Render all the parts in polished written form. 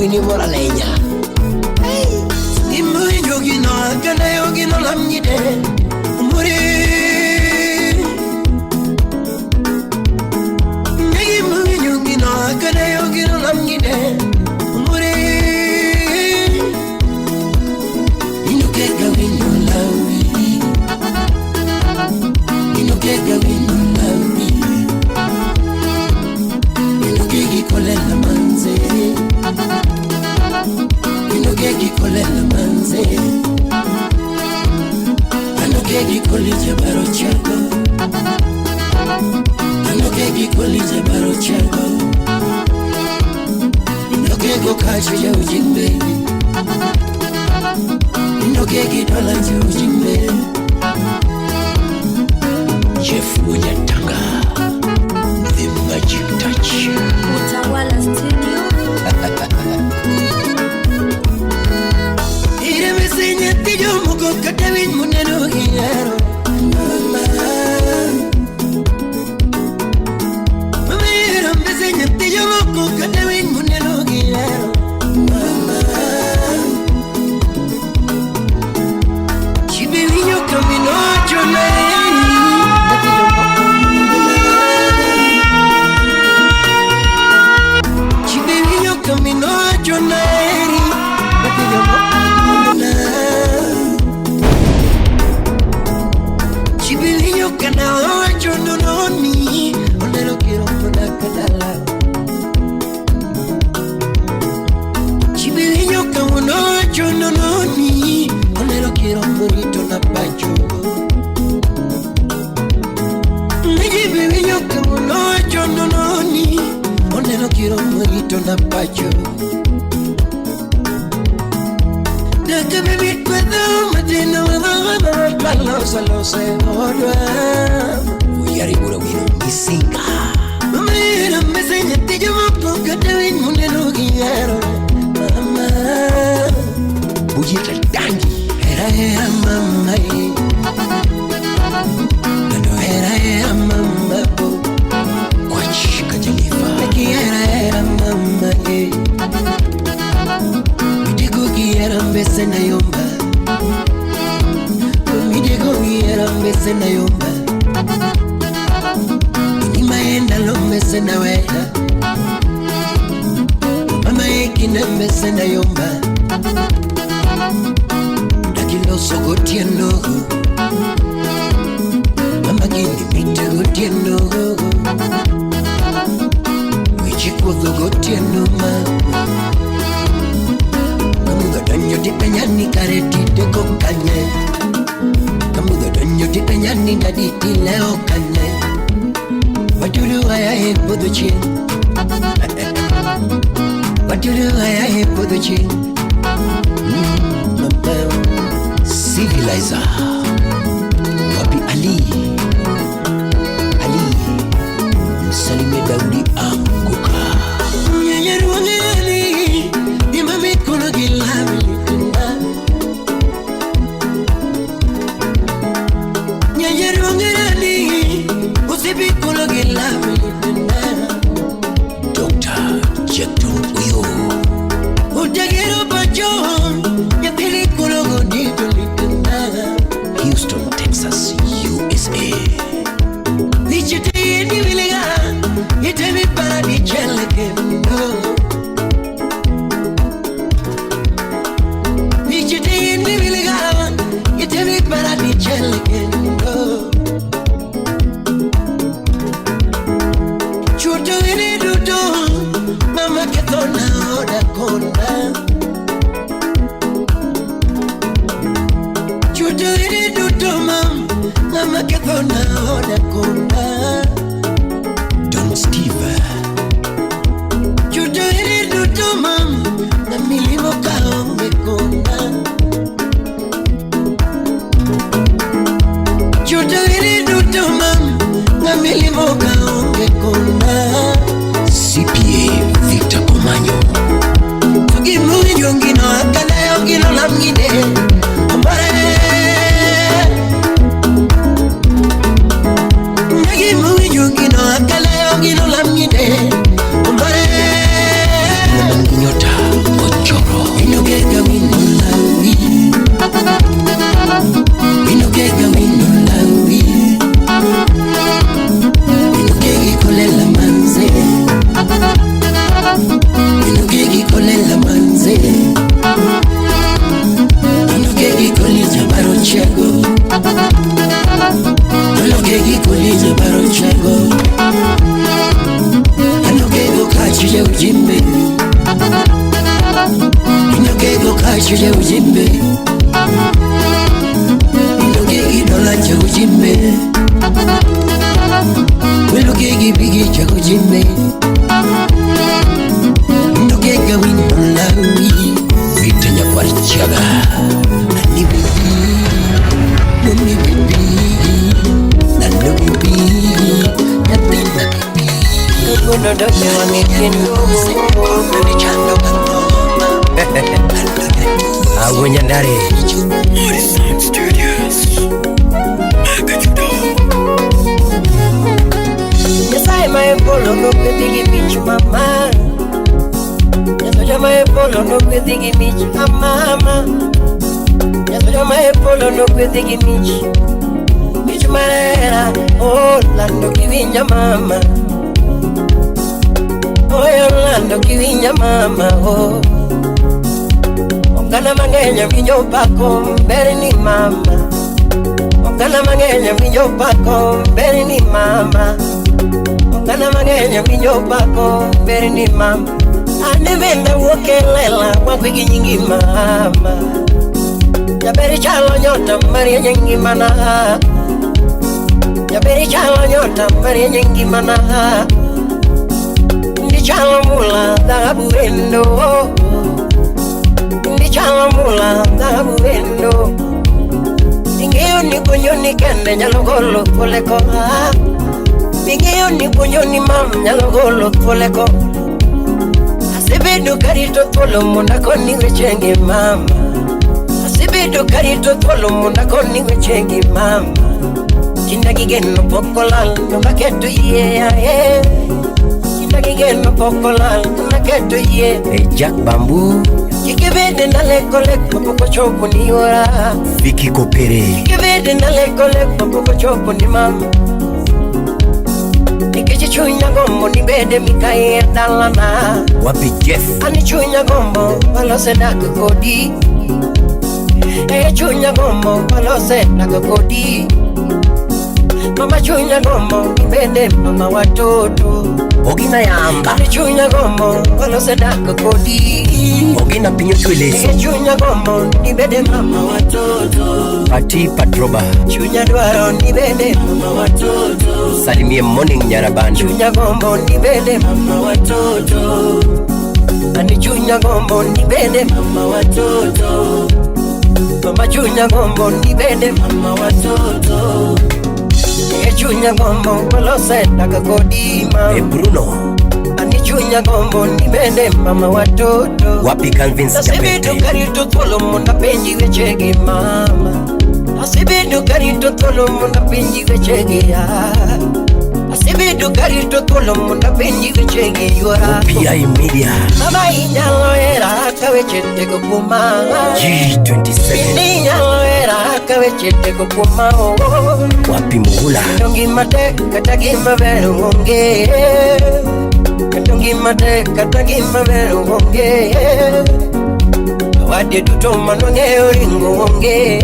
wini mora leña immo jogino gana yogino lamñide muri immo jogino gana yogino lamñide muri ino kega wino lawi ino kega wino lawi ino kegi kolela manze ino kegi kolela manze ano kegi kolije baro chago ano kegi kolije baro chago ino kego kachu ya ujimbe ino kegi dola ya ujimbe Jeff Unyatanga The Magic Touch Utawala Studio Ire mesenye tijo muko katawin muneno hiyaro Mama Ire mesenye tijo muko katawin muneno hiyaro Mama Chibirinyo kamino chonai Camino Joneri, Batillo Mona Chibilinho canal Jononi, onde lo quiero poner canala Chibilinho camino Jononi, onde lo quiero bonito na pacho Chibilinho camino Jononi Onde no quiero morito na pacho Desde me vi cuando me tiene Palo salo se morra Uyari mura wino misinga Mira me señate yo mopo Kata win munde no quiero Mama Uyita dangi Era mama No era mama po Kwachika jalifa Kiera mama Midigo kiera mbese na yomba Midigo kiera mbese na yomba Inimaenda lo mbese na weda Mama ekina mbese na yomba Dakilo sogotieno Mama gini mitegotieno Chikuzo gotieno mama Kamuga donyo dipanyani kareti deko kanye Kamuga donyo dipanyani naditi leo kanye Watulu waya hepo do chin Watulu waya hepo do chin Mama Civilizer Wapi Ali Salime Daudi Amkuka Nyanyaru wangani Imami kono gilami litunga Nyanyaru wangani Usibi kono gilami litunga Dr. Jekton Uyo Ujagiro bacho Nyapili kono godito litunga Houston, Texas, USA Nichete yeni wilega Yetemi chuje ujimbe Ilogegi dola cha ujimbe Ilogegi bigi cha ujimbe Ilogega wino lawi Vitanya kwa chaga Ani bibi Nani bibi Nani bibi Natina bibi Kuno doke wa mikino Nani chando katoma Awe nyandare Horizon Studios Yesai mae polo no kwethigi michi mama Yasoja mae polo no kwethigi michi mama Yasoja mae polo no kwethigi michi Michi marera Oh lando kivinja mama Oh lando kivinja mama Oh Ogana mangenya vinyo pako mbere ni mama Ogana mangenya vinyo pako mbere ni mama Ogana mangenya vinyo pako mbere ni mama Anemenda wokelela kwa kwiki nyingi mama Yaberi chalo nyota maria nyingi mana Yaberi chalo nyota maria nyingi mana Ndi chalo mula dhabu endo Chala mula dhabu endo Ningeyo ni kunyoni kende nyalo golo koleko Ningeyo ni kunyoni mam nyalo golo koleko Asibidu karito tolo munda koni wechenge mama Asibidu karito tolo munda koni wechenge mama Kinda gigeno pokolal nunga ketu ye Kinda gigeno pokolal nunga ketu ye Jack Bamboo Kikibede na leko mapoko chopo ni ora Vicky Kopere Kikibede na leko mapoko chopo ni mama Nikichichunya gombo ni bede mikaye dalana Wapi Jeff Anichunya gombo walose daka kodi Chunya gombo walose daka kodi Mama chunya gombo ni bede mama watoto Ogina yamba Anichunya gombo walose daka kodi Ogina pinyo tueleso Chunya gombo ni bede mama watoto Pati Patroba Chunya duaro ni bede mama watoto Salimie morning nyarabandu Chunya gombo ni bede mama watoto Ani chunya gombo ni bede mama watoto Mama chunya gombo ni bede mama watoto Chunya gombo walose daka kodi mama Bruno Anichunya gombo ni bende mama watoto Wapi Calvin Asibidu karito tolo munda penji wechege mama Asibidu karito tolo munda penji wechege ya Asibidu karito tolo munda penji wechege yora PI Media Mama inyalo era kawechete kukuma G27 Inyalo era kawechete kukuma Wapi Muhula Ndongi mate katagima vero monge Katongi mate katagima vero monge Wade duto manonge oringo monge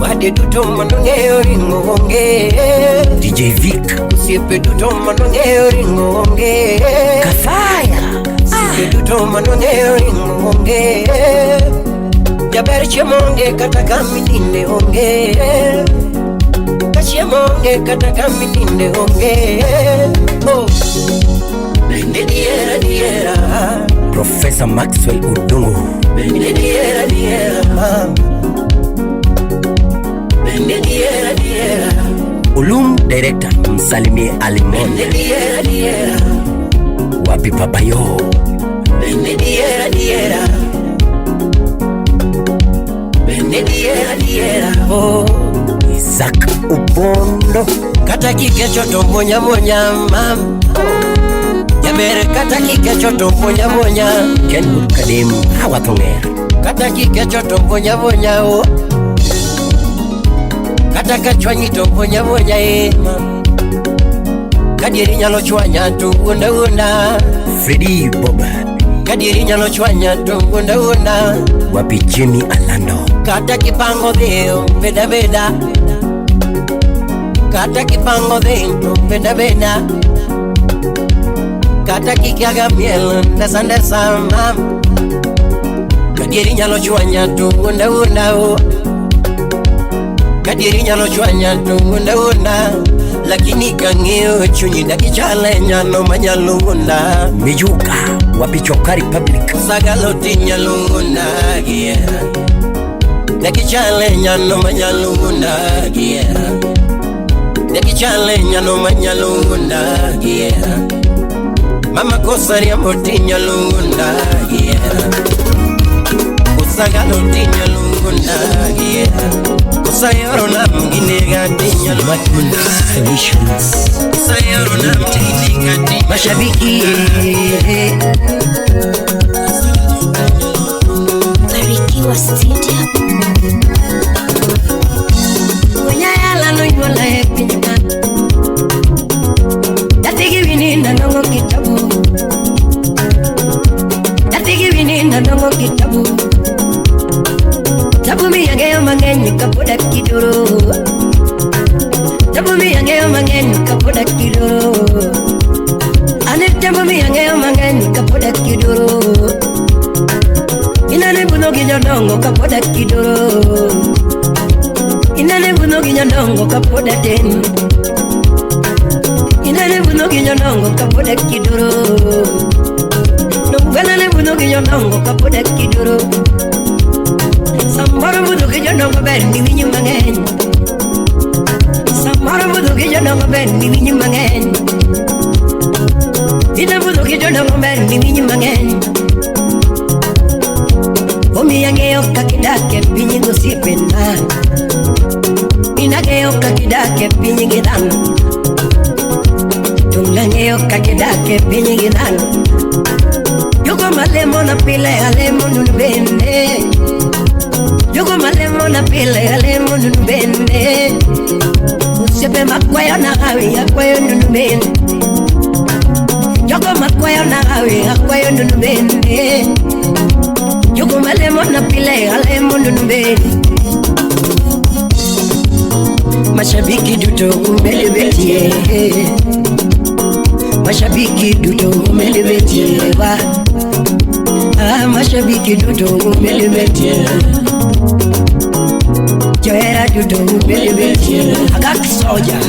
Wade duto manonge oringo monge DJ Vic Siepe duto manonge oringo monge Kafaya Siepe duto manonge oringo monge Jaberche monge katagami ninde monge Monge katakami ninde onge Oh Bende diera Professor Maxwell Udungu Bende diera Bende diera Ulum Director Msalimie Alimon Bende diera Wapi Papayo Bende diera Bende diera Oh Isaac Ubondo Kata kike choto monya mam Yabere kata kike choto monya Kenwood Kadim Hawathonger Kata kike choto monya oh Kata kachwanyi to monya mam Kadiri nyalo chwanya tu unda Freddy Boba Kadiri nyalo chwanya tu unda Wapi Jimmy Alando Kata kipango deo beda Kata kipango deo beda Kata kikiaga miel ndesa mam Kadiri nyalo chwanya to wunda wunda Kadiri nyalo chwanya to wunda wunda Lakini kangeo chunyi daki chale nyano manyalo wunda Mijuka wapichoka Republic Sagaloti nyalo wunda Daki chale nyano manyalo wunda Daki chale nyano manyalo wunda Mama kosari ya moti nyalo wunda Sagaloti nyalo wunda Sayoro na mgine gati nyalo wunda Sayoro na mgine gati mashabiki Barikiwa Studio. Wanyayala no iwala epinyuka Yatigi wininda nongo kitabu Yatigi wininda nongo kitabu Tabu mi yangeyo mangenyu kapoda kidoro Tabu mi yangeyo mangenyu kapoda kidoro Ane tabu mi yangeyo mangenyu kapoda kidoro Inane buno ginyodongo kapoda kidoro Inane buno ginyodongo kapoda ten Inane buno ginyodongo kapoda kidoro Nunganane buno ginyodongo kapoda kidoro Samara budu ke jodongo ber ni winyu mangen Samara budu ke jodongo ber ni winyu mangen Ina budu ke jodongo ber ni winyu mangen Omi yangeyo kakidake pinyi gosipena Inageyo kakidake pinyi gidano Tunglangeyo kakidake pinyi gidano Yuko malemo na pile alemo nunubende Yuko malemo na pile alemo nunubende Usepe makwayo na hawi akwayo nunubende Yuko makwayo na hawi akwayo nunubende Yuko malemo na pile alemo nunubende Mashabiki duto umelebetie Mashabiki duto umelebetie wa Mashabiki duto umelebetie Joera duto umelebetie Agak soja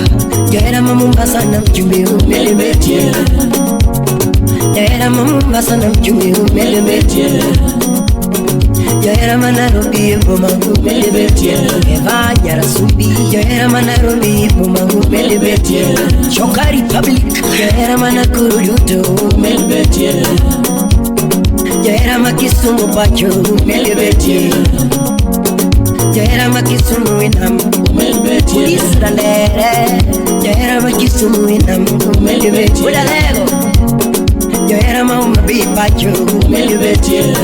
Joera mamumbasa na mchumbi umelebetie Joera mamumbasa na mchumbi umelebetie Joera manarobi boma umelebetie Eva nyara sumbi Joera manarobi boma umelebetie Choka Republic Joera manakuru duto umelebetie Joera makisumu pacho umelebetie Joera makisumu inam umelebetie Ulisralere Joera makisumu inam umelebetie Udalego Joera maumabi pacho umelebetie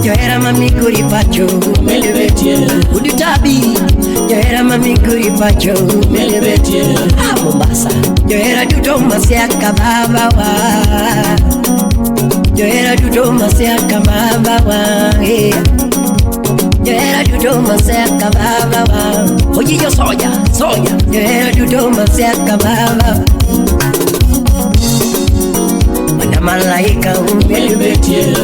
Joera mamikuri pacho umelebetie Udutabi Joera mamikuri pacho umelebetie Mombasa Joera duto masiaka baba wa Joera duto masiaka baba wa Joera duto masiaka baba wa Ojiyo soja Joera duto masiaka baba Wana malaika umelebetie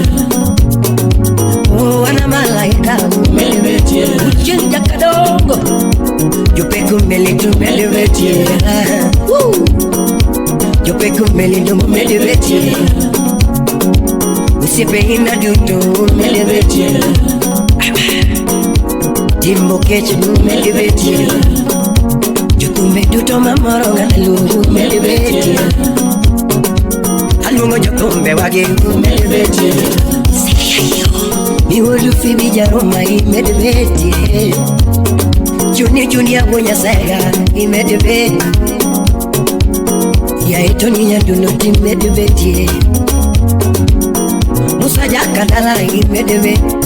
Wana malaika umelebetie Uchinja kadongo Jope kumeli tumelebetie Jope kumeli tumelebetie Usipe ina duto umelebetie Jimbo kechi umelebetie Jukume duto mamoro ganalu umelebetie Halungo jokumbe wage umelebetie Miwulu fibi jaroma imelebetie Juni ya gonya sega imelebetie Ya itoni ya dunoti imelebetie Musa jakadala imelebetie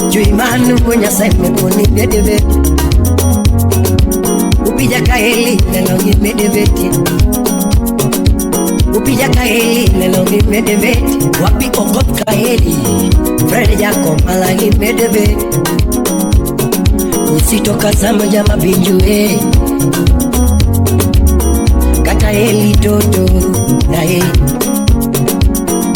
Juimanu gonya sega koni imelebetie Upija kaeli lelongi imelebetie Upija kaeli lelongi imelebetie Wapi kokot kaeli Fred Jacob malagi imelebetie Usitoka sama jama binjue Kata eli toto na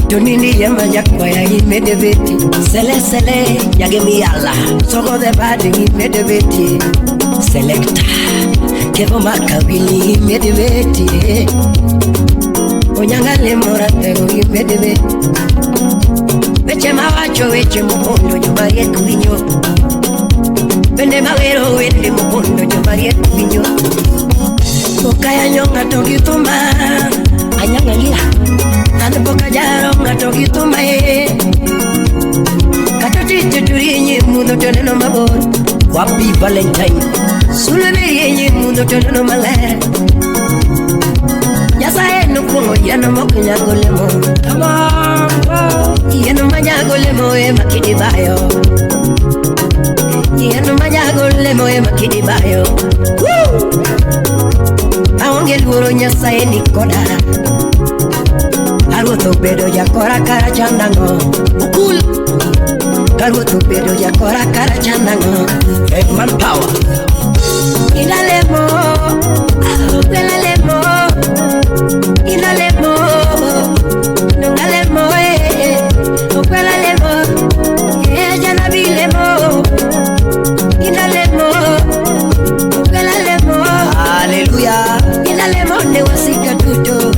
Tonini yama yakwa ya imedebeti. Sele sele yagemi ala. Soko de badi imedebeti. Selecta kevo makabili imedebeti. Onyangale moratego imedebeti. Veche mawacho veche mupondo jumari kuvinyo. Vende mawero wende mupondo jumari kuvinyo. Bokaya nyonga togi tuma anyanga ngira ane boka jaro nga togi tuma katoti tuturi nye mundo tone no mabor wapi Valentine sulane nye mundo tone no male yasa eno kumo yano mokunya golemo kama yano manya golemo makidi bayo yano manya golemo makidi bayo Aonge luoro nyasaye ni koda Karuotho bedo jakora kara chandango Ukul Karuotho bedo jakora kara chandango Eggman power Inalemo Upelalemo Inalemo Nungalemo Upelalemo Janabilemo Inalemo Upelalemo Hallelujah Inalemonde wasika tuto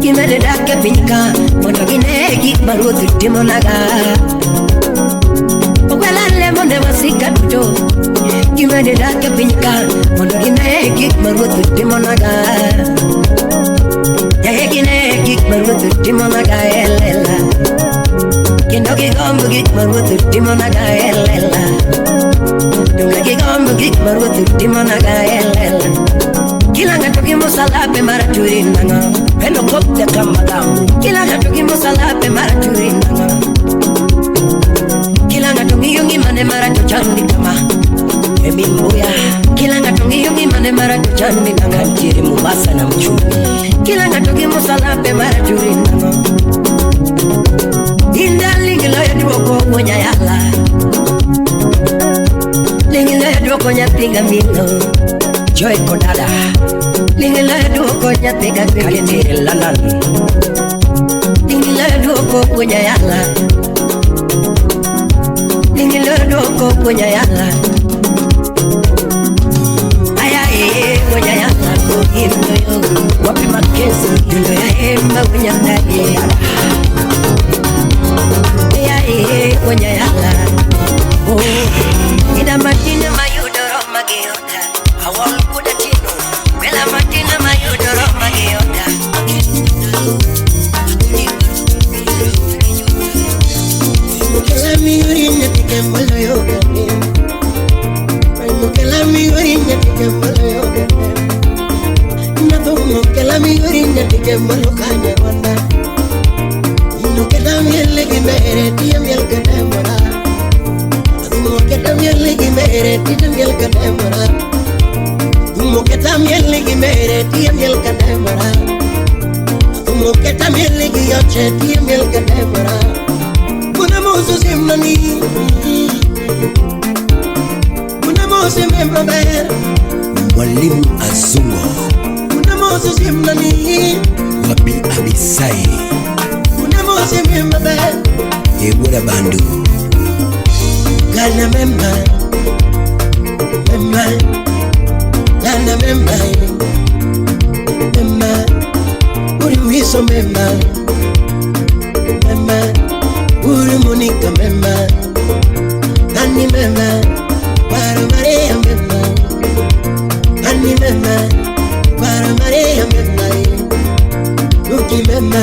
Kimele dake pinyika Mono ginegi marutu timonaga Uwelalemonde wasika tuto Kimele dake pinyika Mono ginegi marutu timonaga Yahe ginegi marutu timonaga elela Kinogi gombu gik marutu timonaga elela Dunga gombu gik marutu timonaga elela Kilanga toki musalape maraturi nanga Pendo kopte kamadam Kilanga toki musalape maraturi nanga Kilanga toki yungi mane maratu chandi kama Emi mbuya Kilanga toki yungi mane maratu chandi nanga Kiri mubasa na mchumi Kilanga toki musalape maraturi nanga Inda lingi loya duoko mwenye yala Lingi loya duoko nyatinga mino Joy kodada Lingila duoko nyatega kwengene lalan Lingila duoko punya yala Lingila duoko punya yala Ayaye punya yala Kuhimno yo Wapi makesi Dulo ya emba punya ndage yala Ayaye punya yala Oh Ida matina mayudoro magiyota Awal kuda chino Bela matina mayudoro magiyota Mukela miyurinya tike mbalo yogane Mukela miyurinya tike mbalo yogane Nato mukela miyurinya tike mbalo kanya wanda Mukela miyele gimere tiya miyel kane mora Mukela miyele gimere tiya miyel kane mora Muketa mieli gimere tiya miel kanemara Muketa mieli giyoche tiya miel kanemara Kuna mosu simnani Kuna mosu membraber Mwalimu Azungo Kuna mosu simnani Wabi Abisai Kuna mosu membraber Ebura bandu Gana memba Memba Gana memba Memba Uri wiso memba Memba Uri Monica memba Gani memba Para Maria memba Gani memba Para Maria memba Luki memba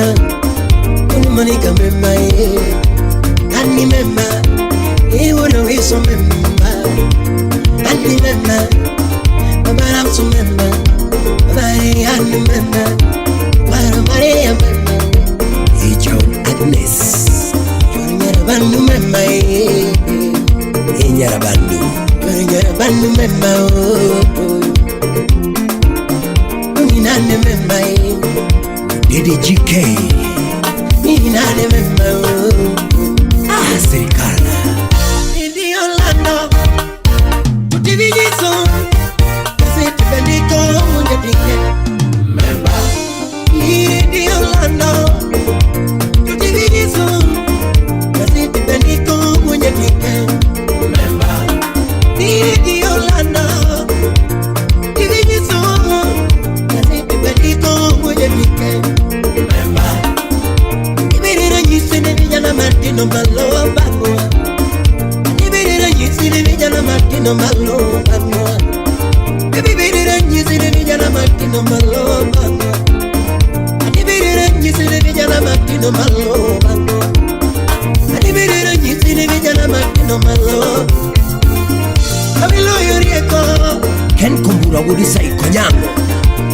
Uri Monica memba Gani memba Uri wiso memba Gani memba I'm so member, Maria member, Maria member. Hey John Agnes, you're a bandu member. You're a bandu member. Minane member. Didi GK, minane member. Ah, Serikala. Idi Orlando, tutti vigiso. Benito Munyadike Member Idi Orlando Tuti vijana matino malo bango. Ibirira nyisiri vijana matino malo bango. Ibirira nyisiri vijana matino malo bango. Ibirira nyisiri vijana matino malo bango. Ibirira nyisiri vijana matino malo. Kamilo yorieko Ken kumbura wudi sai konyango.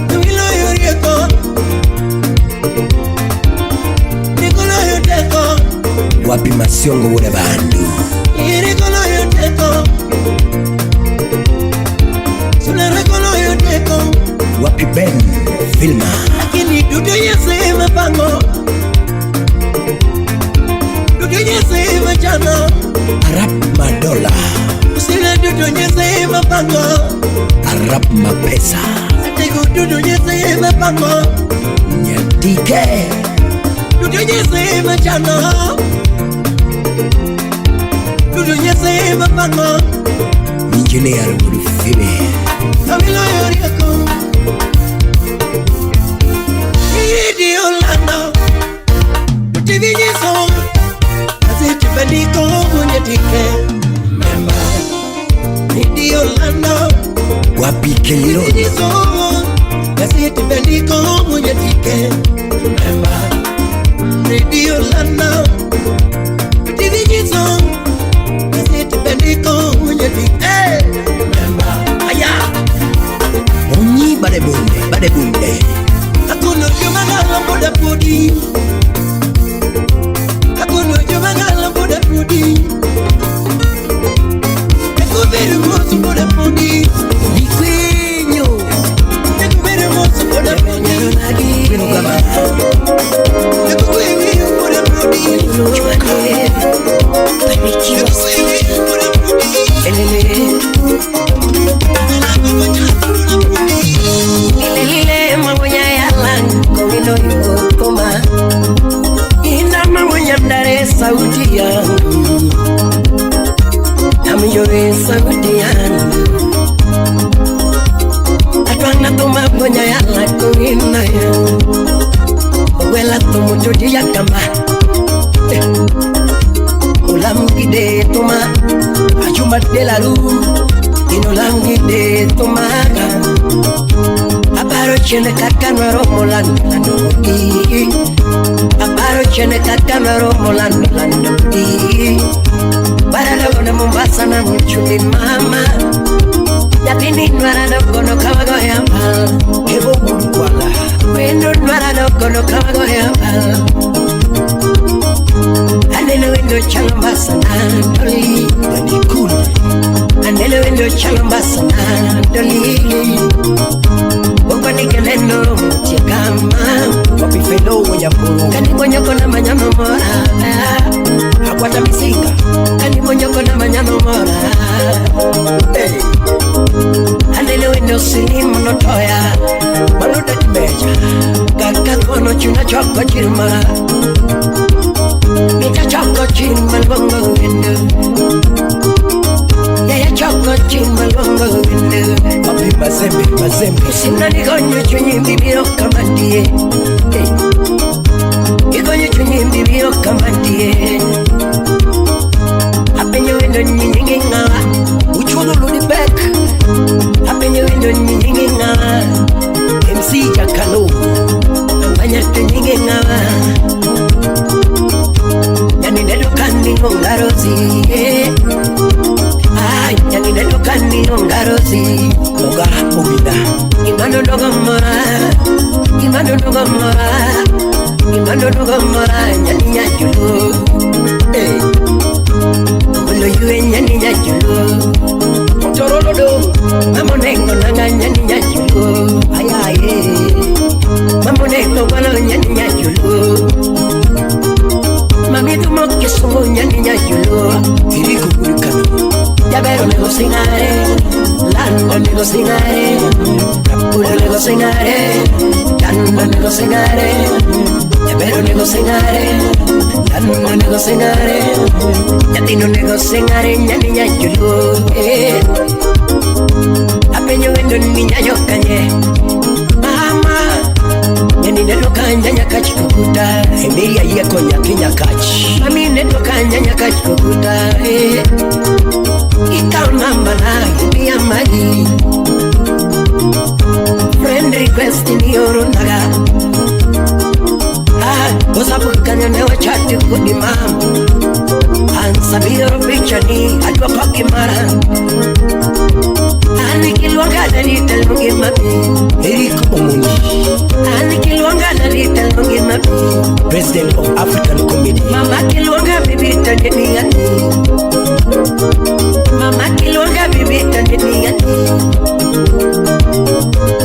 Kamilo yorieko Nikolo yoteko Wapi masiongo wure bandu. Nikolo yoteko Sunarekolo yoteko Wapi Ben Vilma. Lakini dudu yese mapango. Dudu yese machano. Arab madola. Usina dudu yese mapango. Arab mapesa. Atiku dudu yese mapango. Nyatike dudu yese machano. Dudu yese mapango. Engineer Rufime. Kamilo yorieko Idi Orlando TV Nyiso Aziti Bandiko Munyetike Memba Idi Orlando Wapi Keliro Nyiso Aziti Bandiko Munyetike Memba Idi Orlando TV Nyiso Aziti Bandiko Munyetike Memba Aya Onyi Badebunde Akuno Jumagala Boda Pudi. Akuno Jumagala Boda Pudi. Ekubere Mosu Boda Pudi. Ikwenyo Ekubere Mosu Boda Pudi. Binugama Ekubere Boda Pudi. Barikiwa Ilele magonya yalang Kongino yukoma Ina magonya mdare sauti yangu Namiyore sauti yangu Atwanga tuma gonya yalang Kongino yangu Wela tumu jodi yakamba Ulam gide tuma Ajuma delaru Inolam gide tumaga Abaro chene kakanwaro molando di. Abaro chene kakanwaro molando di. Barada gona Mombasa na mchuli mama. Yapini nwarada gono kawago yambal. Ebo mulukwala Wendo nwarada gono kawago yambal. Andele wendo chalambasa na doli. Dani cool Andele wendo chalambasa na doli. Wakani kelendo mchikama Wapi felo wanyapuru Kani monyoko na manyano mora Hakwata misika Kani monyoko na manyano mora Andele wendo silimu notoya Manuda timeja Kaka kono chuna choko chirma Mika choko chirma longo wendo Yaya choko chirma longo wendo Wapi mazembe Sina nigonyo chunyi mbibiro kamandiye Nigonyo chunyi mbibiro kamandiye Apenyo wendo nyingi nga Uchono ludi back Apenyo wendo nyingi nga MC Jakalo Ambanyate nyingi nga Yani nedo kani ngarozi Ay, yani nedo kani ngarozi Oga Obida Imando nogomora nyani nyajulu Olo yue nyani nyajulu Motorolodo Mamonengo nanga nyani nyajulu Ayaye Mamonengo wala nyani nyajulu Mami tumo kisungu nyani nyajulu Iriku kurikami Yabero nego singare Lando nego singare Ulo nego singare Lando nego singare Yabero nego singare Lando nego singare Yatino nego singare Nyani nyajulu Apenyo wendo niña yokanye Mama Nyani Mamine dokanya nyakachi kukuta Emilia yeko nyaki nyakachi Mamine dokanya nyakachi kukuta Ikaw namana Ibiya mali Friend request ni oro naga Kosa bukanya newa chati kudi mam Ansabiro bichani Adwa koki mara Ani kilwanga dalita lungi mami Eriko Omuni Ani kilwanga dalita lungi mami President of African Committee Mama kilwanga bibita ndeni yani Mama kilwanga bibita ndeni yani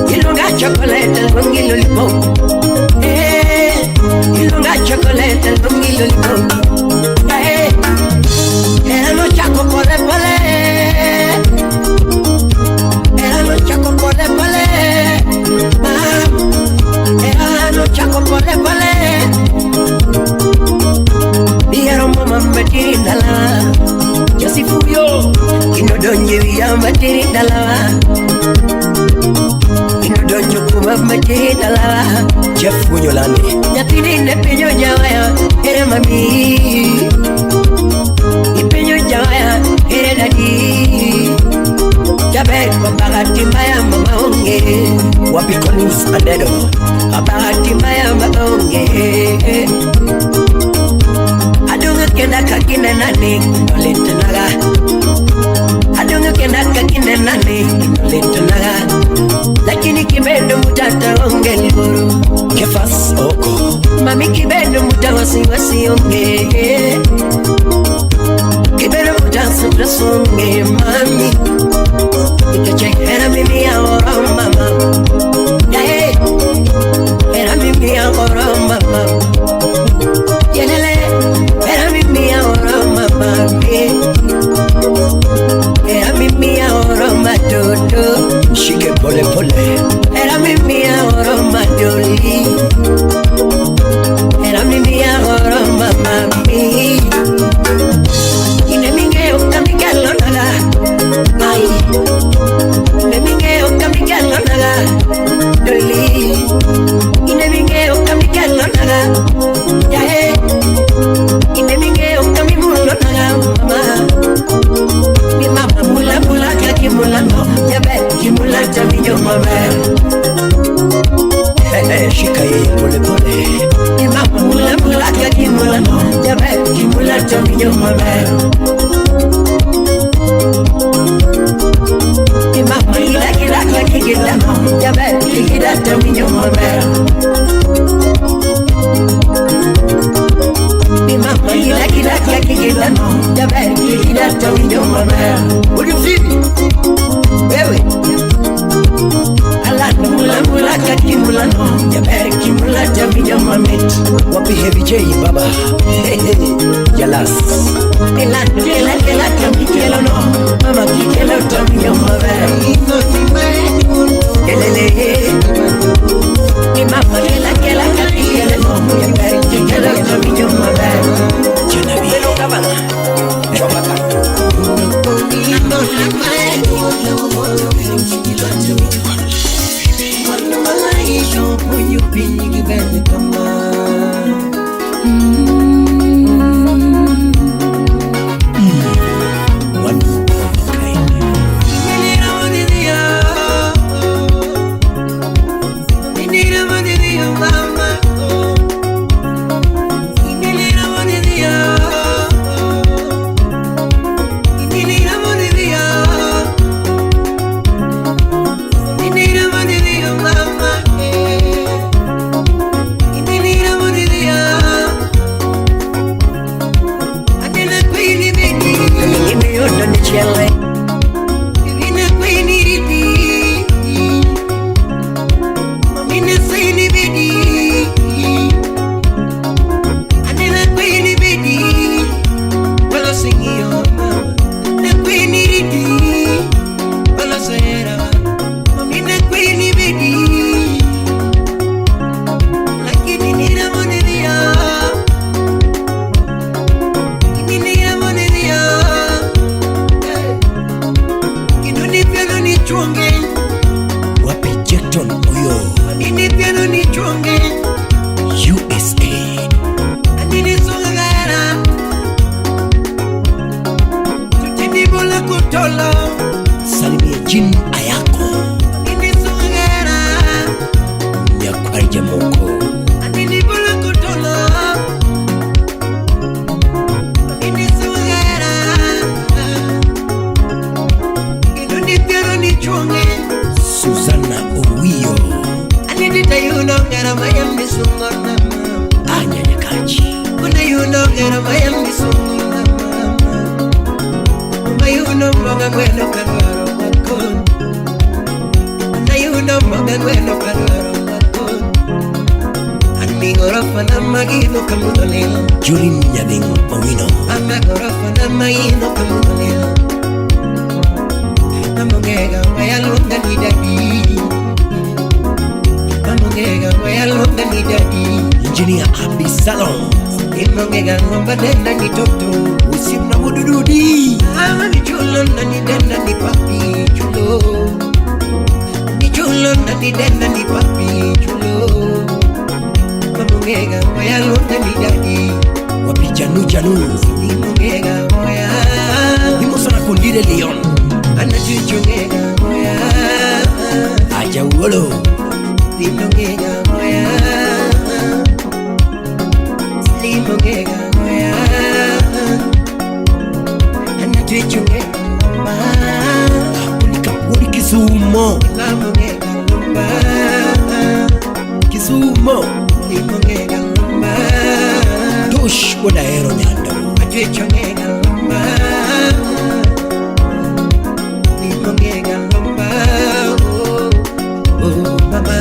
Kilwanga chocolate lungi lollipop Kilwanga chocolate lungi lollipop Era no chaco pole pole Chaco pole pole, no chaco pole pole. Diaro mama matiri dala, jasi fuyo. Ino donje via matiri dala, ino donjo kuma matiri dala. Jeff Munyolani, nyatini ne peño jawaya, ere mami. Ipeño jawaya, ere dadi. Jabe bahati mbaya mama onge Wapi Collins Adedo bahati mbaya mama onge Adunga kenda kakine nani Nolete naga Adunga kenda kakine nani Nolete naga Lakini kibendo mutata onge liboro Kefas oko Mami kibendo mutawasi wasi onge Kibendo mutasa prasonge mami Era mimi ahora mama, yeah. Era mimi ahora mama, yeah. Era mimi ahora mama, era mimi ahora matoto, shike pole pole. Era mimi ahora madoli, era mimi ahora mama, ine minge ukamigalo naga, ay. Doli ine minge okamikalo naga yae ine minge okamimulo naga mama mula mula kaki mula no yabe kimula taminyo mama shikaye pole pole mama mula mula kaki mula no yabe kimula taminyo mama Mama ila kikila Jabe kikila taminyo mabe Mama ila kikila Jabe kikila taminyo mabe What you feel? Wewe Ala mula kakimula no Jabe kimula taminyo mabe Wapi Heavy J baba Jalas Ela kamikelo no Mama kikelo taminyo mabe Elele Mama kela kamikelo no Jabe kikelo taminyo mabe Janabi Pero kabana Chobaka Ino Wanda malaisho Punyu pinyi gibende kama kutolo Salimia Jin Ayako Ini sungera Nyakwarja Moko Ini bulu kutolo Ini sungera Inu ni piero ni chunge Susana Owio Anini tayuno ngera mayambi sungona Anya Nyakachi Kuna yuno ngera mayambi sungona Mayuno mboga gweno kanwaro wakon Nayuno mboga gweno kanwaro wakon Ani gorofa na magido kamudolelo Julin Nyading Owino Ama gorofa na magido kamudolelo Namongega wayalonga ni dadi Namongega wayalonga ni dadi Engineer Abi Salon Namongega ngomba denda ni toto Usim na mudududi Ama ni chulo na ni denda ni papi chulo Ni chulo na ni denda ni papi chulo Namongega wayalonga ni dadi Wapi Janu Namongega waya Nimo sana kundire Leon Anachuchongega waya Aja Uolo Namongega waya Namongega waya Anachuchongega Ulikapuri Kisumo Namongega lumba Kisumo Namongega lumba Tush Wada Ero Nyando Anachuchongega lumba Namongega lumba Oh mama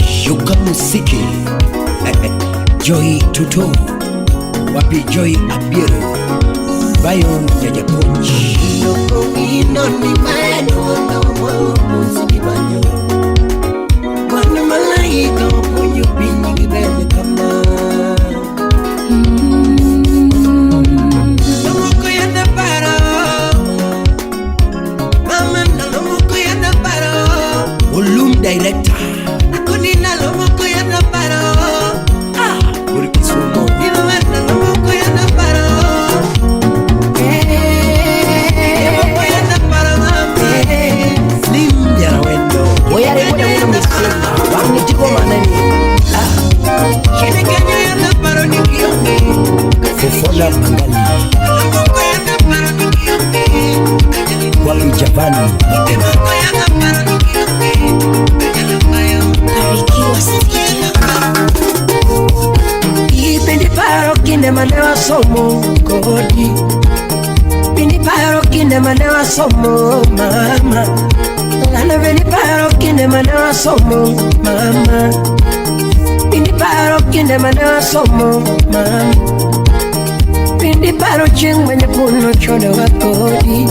Shuka Musiki Joy Tuto Wapi Joy Abiru Bayon Jajapoch Ino ni mano na musiki banyo Wana malaika wapunyo pinyi gibele kama Lomoko ya naparo Mama na lomoko ya naparo Volum Director Akuni na lomoko ya naparo Uri Kisumo Ino na lomoko ya naparo Lomoko ya naparo mami Slim Yarawendo Oyare mwana mwana msima Wangi tiko manani Shini Kenya ya naparo ni kiongi Fofola Mangali Lomoko ya naparo ni kiongi Wapi Javani Mapema Lomoko ya naparo ni kiongi Barikiwa Studio. Pindi paro kinde manewa somo kodi Pindi paro kinde manewa somo mama Lana veni paro kinde manewa somo mama Pindi paro kinde manewa somo mama Pindi paro ching mwenye puno chodo wa kodi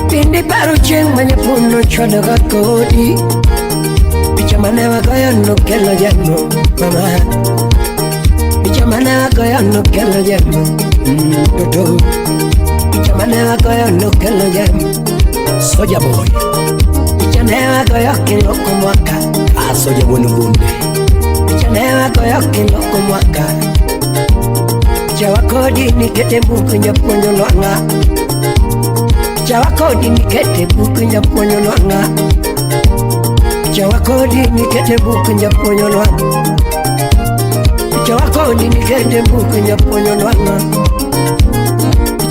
Pindi paro ching mwenye puno chodo wa kodi Picha manewa goyo nukelo jano mama Ichamane wako ya nukelo jemu Toto Ichamane wako ya nukelo jemu Soja Boy Ichane wako ya kiloko mwaka Soja Wenu Bunde Ichane wako ya kiloko mwaka Icha wakodi nikete buku njaponyo nwanga Icha wakodi nikete buku njaponyo nwanga Icha wakodi nikete buku njaponyo nwanga Chawakoni nikete buku nyaponyo nwanga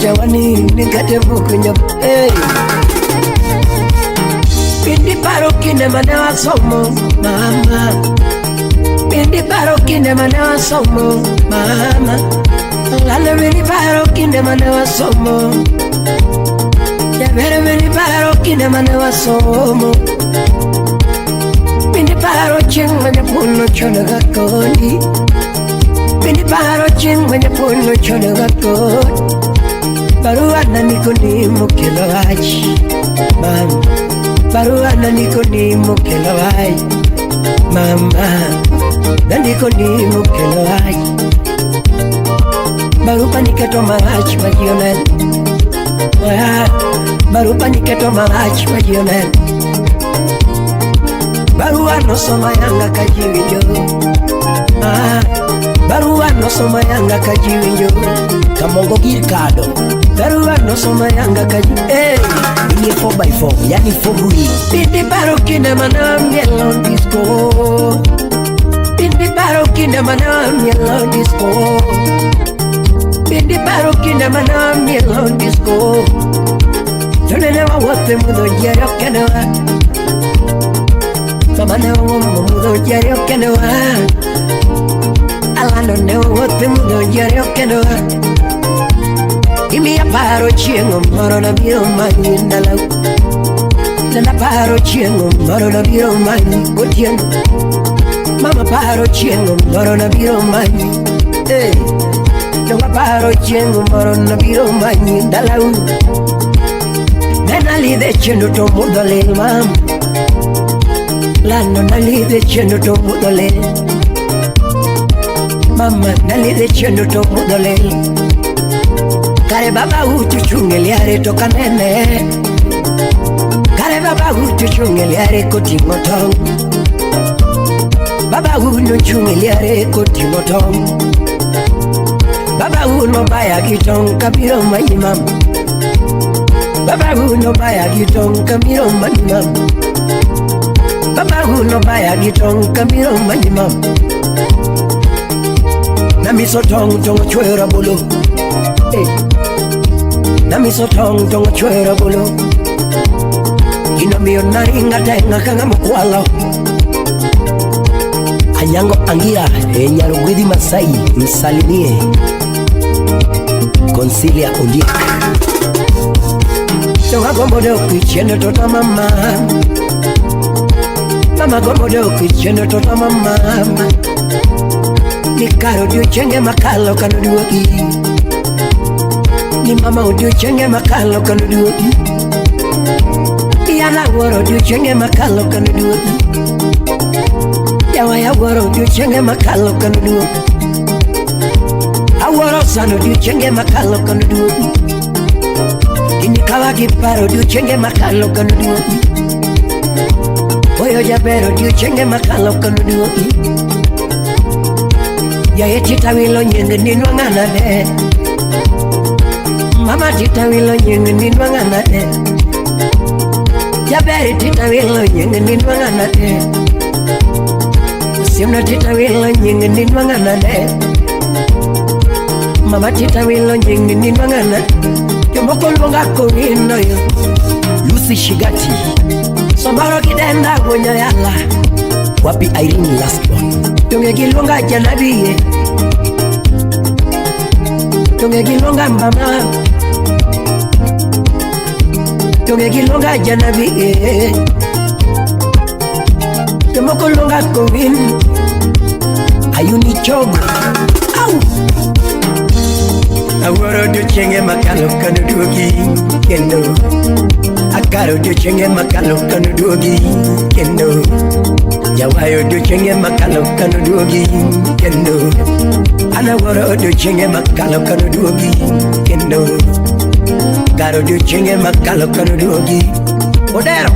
Chawani nikete buku nyaponyo hey. Pindi paro kine manewa somo mama Pindi paro kine manewa somo mama Lale vini paro kine manewa somo Yabere vini paro kine manewa somo Pindi paro ching manya puno chono kakoni Pindi paro ching mwenye puno chono gakot Baruana niko ni mukelo haji Mama Baruana niko ni mukelo haji Mama Na niko ni mukelo haji Barupa niketo mahaji majionel Barupa niketo mahaji majionel Baruano soma yanga kajiwijo Barua no soma yanga kajiwinjo Kamongo Girkado Barua no soma yanga kaji Ini 4x4 yani 4 wheel Bindi baro kinde mana mielo disco Bindi baro kinde mana mielo disco Bindi baro kinde mana mielo disco Tonene wa wote mudo jero kenewa Mama ne wa mudo jero kenewa Alano ne wa wote mudo jero kenewa Imi aparo chiengo moro na biro manyi ndalau Nana paro chiengo moro na biro manyi gotieno Mama paro chiengo moro na biro manyi Nonga paro chiengo moro na biro manyi ndalau Nena lide chendo to mudolel mam Lano na lide chendo to mudolel Mama na lide chendo to mudolel Kare baba utu chungeliare toka nene Kare baba utu chungeliare koti motong Baba uno chungeliare koti motong Baba uno baya gitong kabiro manyimam Baba uno baya gitong kabiro manyimam Baba uno baya gitong kabiro manyimam Namiso tong tong chwera bolo Namiso tong tong chwera bolo Inomiyo naringa tenga kanga mkwalo Anyango Angira Nyarugwidi Masai msalimie Consilia Ondiek Tonga gombodo kichendo tota mama Mama gombodo kichendo tota mama Nikaro dio chenge makalo kanuduoki Ni mama udio chenge makalo kanuduoki Yana woro dio chenge makalo kanuduoki Yawa ya woro dio chenge makalo kanuduoki Aworo sano dio chenge makalo kanuduoki Kini kawa kiparo dio chenge makalo kanuduoki Oyo jabero dio chenge makalo kanuduoki Ya tita wilo nyenge ninwangana de Mama tita wilo nyenge ninwangana de Ya beri tita wilo nyenge ninwangana de Simno tita wilo nyenge ninwangana de Mama tita wilo nyenge ninwangana Yomoko lunga kongino yo Lucy Shigati Somaro kidenda gonya yala Wapi Irene last one Tunge kilunga janabiye Tunge kilunga mama Tunge kilunga janabiye Tumoko lunga kongin Ayuni Chogo Au Aworo do chenge makalo kanuduogi Kendo Akaro do chenge makalo kanuduogi Kendo Yawayo do chenge makalo kanuduogi Kendo Anaworo do chenge makalo kanuduogi Kendo Garo do chenge makalo kanuduogi Odero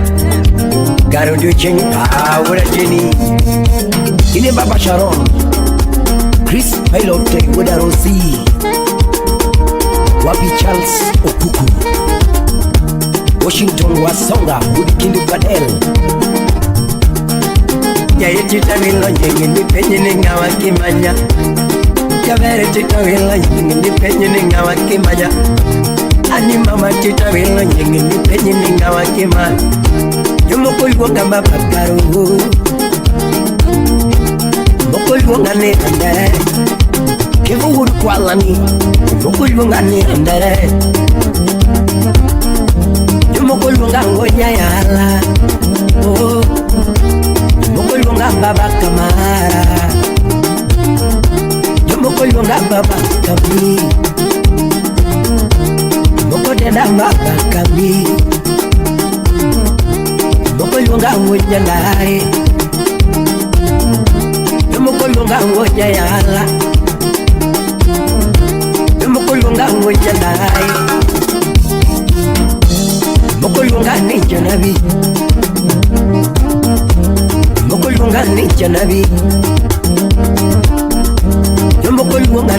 Garo do chenge Awora Jenny Ine Baba Sharon Chris Pilote Woda Rosi Wapi Charles Okuku Washington Wasonga Budikindu Kadel Yaye tita wilo nyingi nipenye ningawa kimanya Kabere tita wilo nyingi nipenye ningawa kimanya Ani mama tita wilo nyingi nipenye ningawa kimanya Yomoko yuonga mabakaru Moko yuonga ni andere Kivu hudu kwa lani Moko yuonga ni andere Yomoko yuonga ngonya yala Oh Yomoko yuonga baba kamara Yomoko yuonga baba kami Yomoko deda baba kami Yomoko yuonga ngonya ndare Yomoko yuonga ngonya yala Yomoko yuonga ngonya ndare Yomoko yuonga ni janabi Yomoko yuonga ni janabi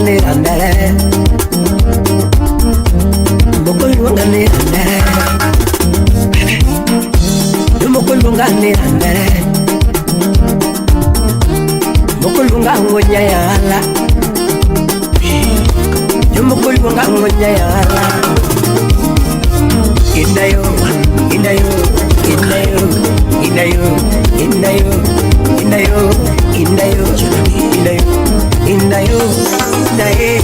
nganira ndere Mokulu nganira ndere Mokulu nganira ndere Mokulu ngangonya yala Mokulu ngangonya yala Indayo Indayo Indayo Indayo Indayo Indayo Indayo Indayo Indayo Indayo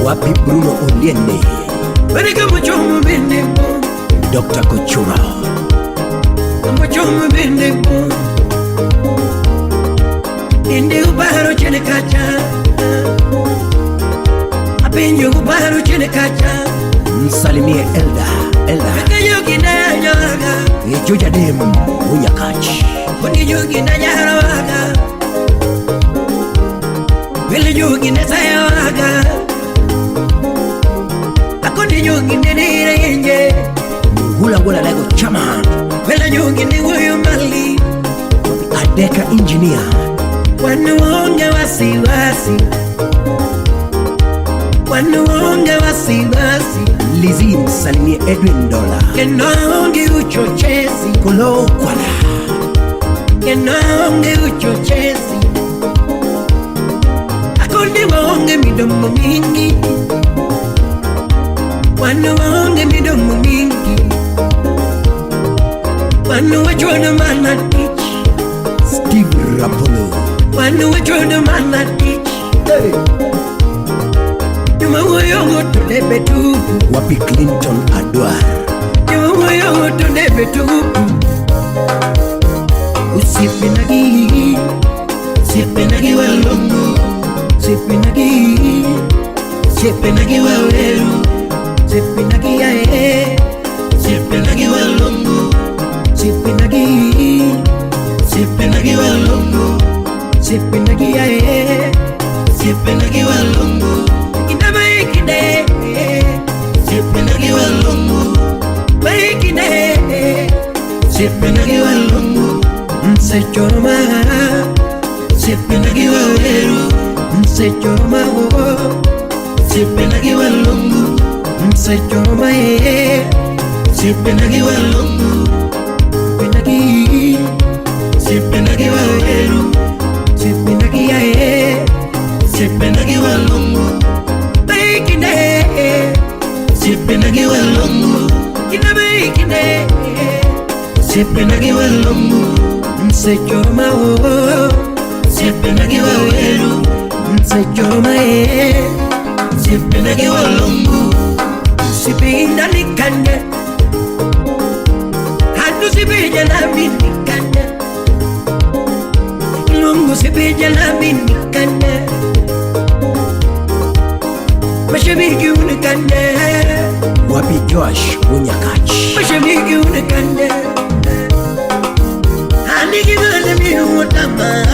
Wapi Bruno Oliende Dr. Kochura Indi ubaro chene kacha Apenyo ubaro chene kacha Msalimie Elda Kayogi na nyaga Ejuja demu unyakachi Kuni yugi na nyarawaga Wili yugi na sayawaga Akoni yugi na nire Hula lego chaman Wili yugi na uyu mali Adeka engineer Wanuonge wasiwasi Wanuonge wasiwasi Lizzie msalimie Edwin Dola Kenoonge uchochezi Kolo kwala Kenoonge uchochezi Akoni waonge midomo mingi Wanuonge midomo mingi Wanu wajono mana teach Steve Rapolo Wanu wajono mana teach Yuma woyongo tulebe tupu Wapi Clinton Adwar Yuma woyongo tulebe tupu Usipinagi Sipinagi walongo Sipinagi Sipinagi waweru Sipinagi yae Sipinagi walongo Sipinagi Sipinagi walongo Sipinagi yae Sipinagi walongo Inabaikine Sipinagi walongo Baikine Sipinagi walongo Msechoroma Sipinagi waweru Msechoroma Sipinagi walongo Msechoroma Sipinagi walongo Sipinagi Sipinagi waweru Sipinagi yae Sipinagi walongo Baikine Sipinagi walongo Inabaikine Sipinagi walongo Msechoroma Sipinagi waweru Msechoroma Sipinagi walongo Sipinda nikande Hadu sipija na minikande Lungu sipija na minikande Mashabiki unikande Wapi Josh unyakachi Mashabiki unikande Hani gimana mi utama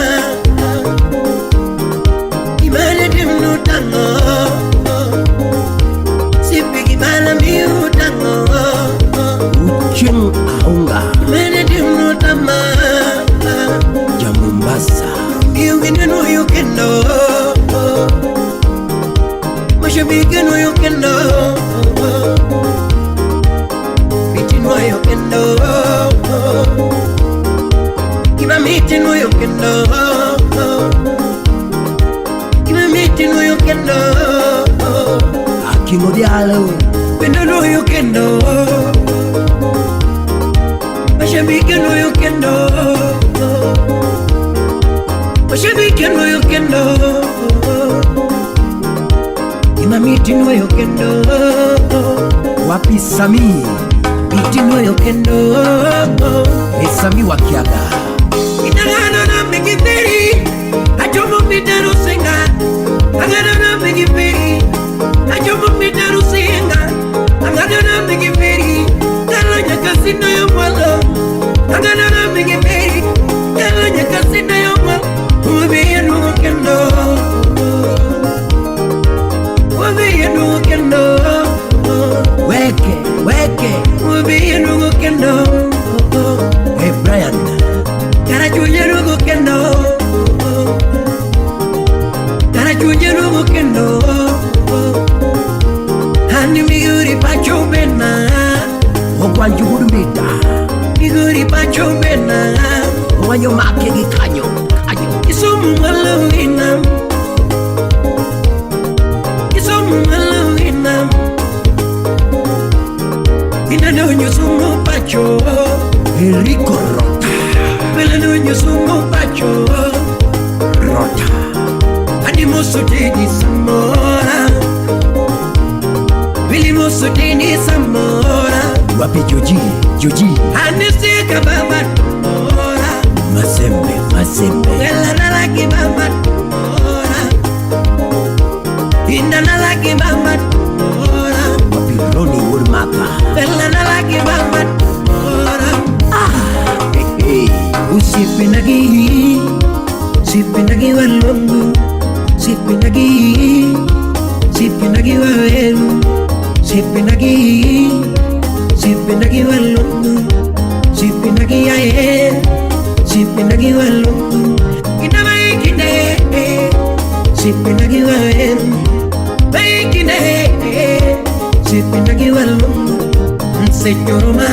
Gimana dim utama Sipi gimana mi utama Ucheng aunga Gimana dim utama Jamumbasa You can know you can know Mashabiki know you can know Biti know you can know Kiba miti know you can know Kiba miti know you can know King Odialo. We don't know you can do. Mashabiki know you can do. Mashabiki know you can do. Imamiti know you can do. Wapi Sami? Biti know you can do. Sami Wakiaga. Inagana na migibiri. Ajomo mitaru singa. Agana na migibiri. Ajomo mitaru singa. Agana na migibiri. Kala nyakasino yo mwalo. Agana na migibiri. Kala nyakasino yo mwalo. Ubi yenu kendo. Ubi yenu kendo. Weke, weke. Ubi yenu kendo. Hey Brian. Karachunyenu kendo. Karachunyenu kendo. Hani miguri pacho bena. Ogwanju Hurumita. Miguri pacho bena. Wanyo make gikanyo. Isumu malawina. Isumu malawina. Inano nyusumu pacho. Enrico Rota. Melano nyusumu pacho. Rota. Animoso teni samora. Wilimoso teni samora. Wapi Joji? Anisika baba tumora. Mazembe. Elana laki baba tumora. Indana laki baba tumora. Wapi Roni Urmapa? Elana laki baba tumora. Hey. Usipinagi walongu. Sipinagi waweru. Sipinagi walongu. Sipinagi aye. Sipinagi walongu. Kinde. Sipinagi waweru. Kinde. Sipinagi walongu. Nseyoroma.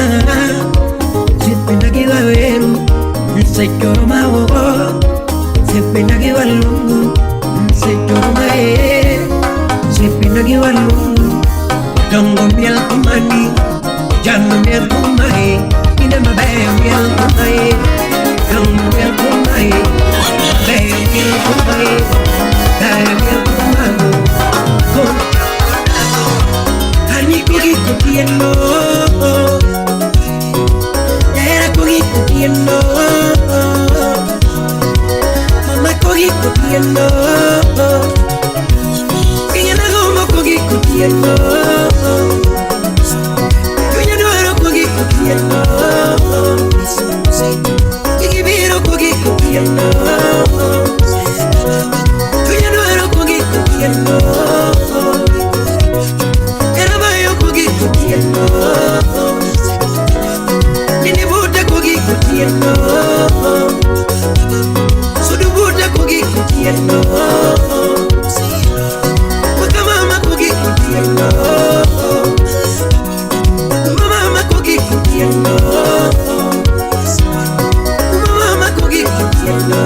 Sipinagi waweru. Nseyoroma wo. Sipinagi walongu. Nseyoroma Sipinagi walungu. Dongo miel kumani. Jano miel kumai. Ine mabe miel kumai. Dongo miel kumai. Be miel kumai. Kaya miel kumai. Hani kugi kutieno. Era kugi kutieno. Mama kugi kutieno. Kutieno, yo no era kogi kutieno, kikibiro kogi kutieno, yo no era kogi kutieno, era bayo kogi kutieno, nini buta kogi kutieno, sudu buta kogi kutieno. Mama kogi kutieno. Mama kogi kutieno.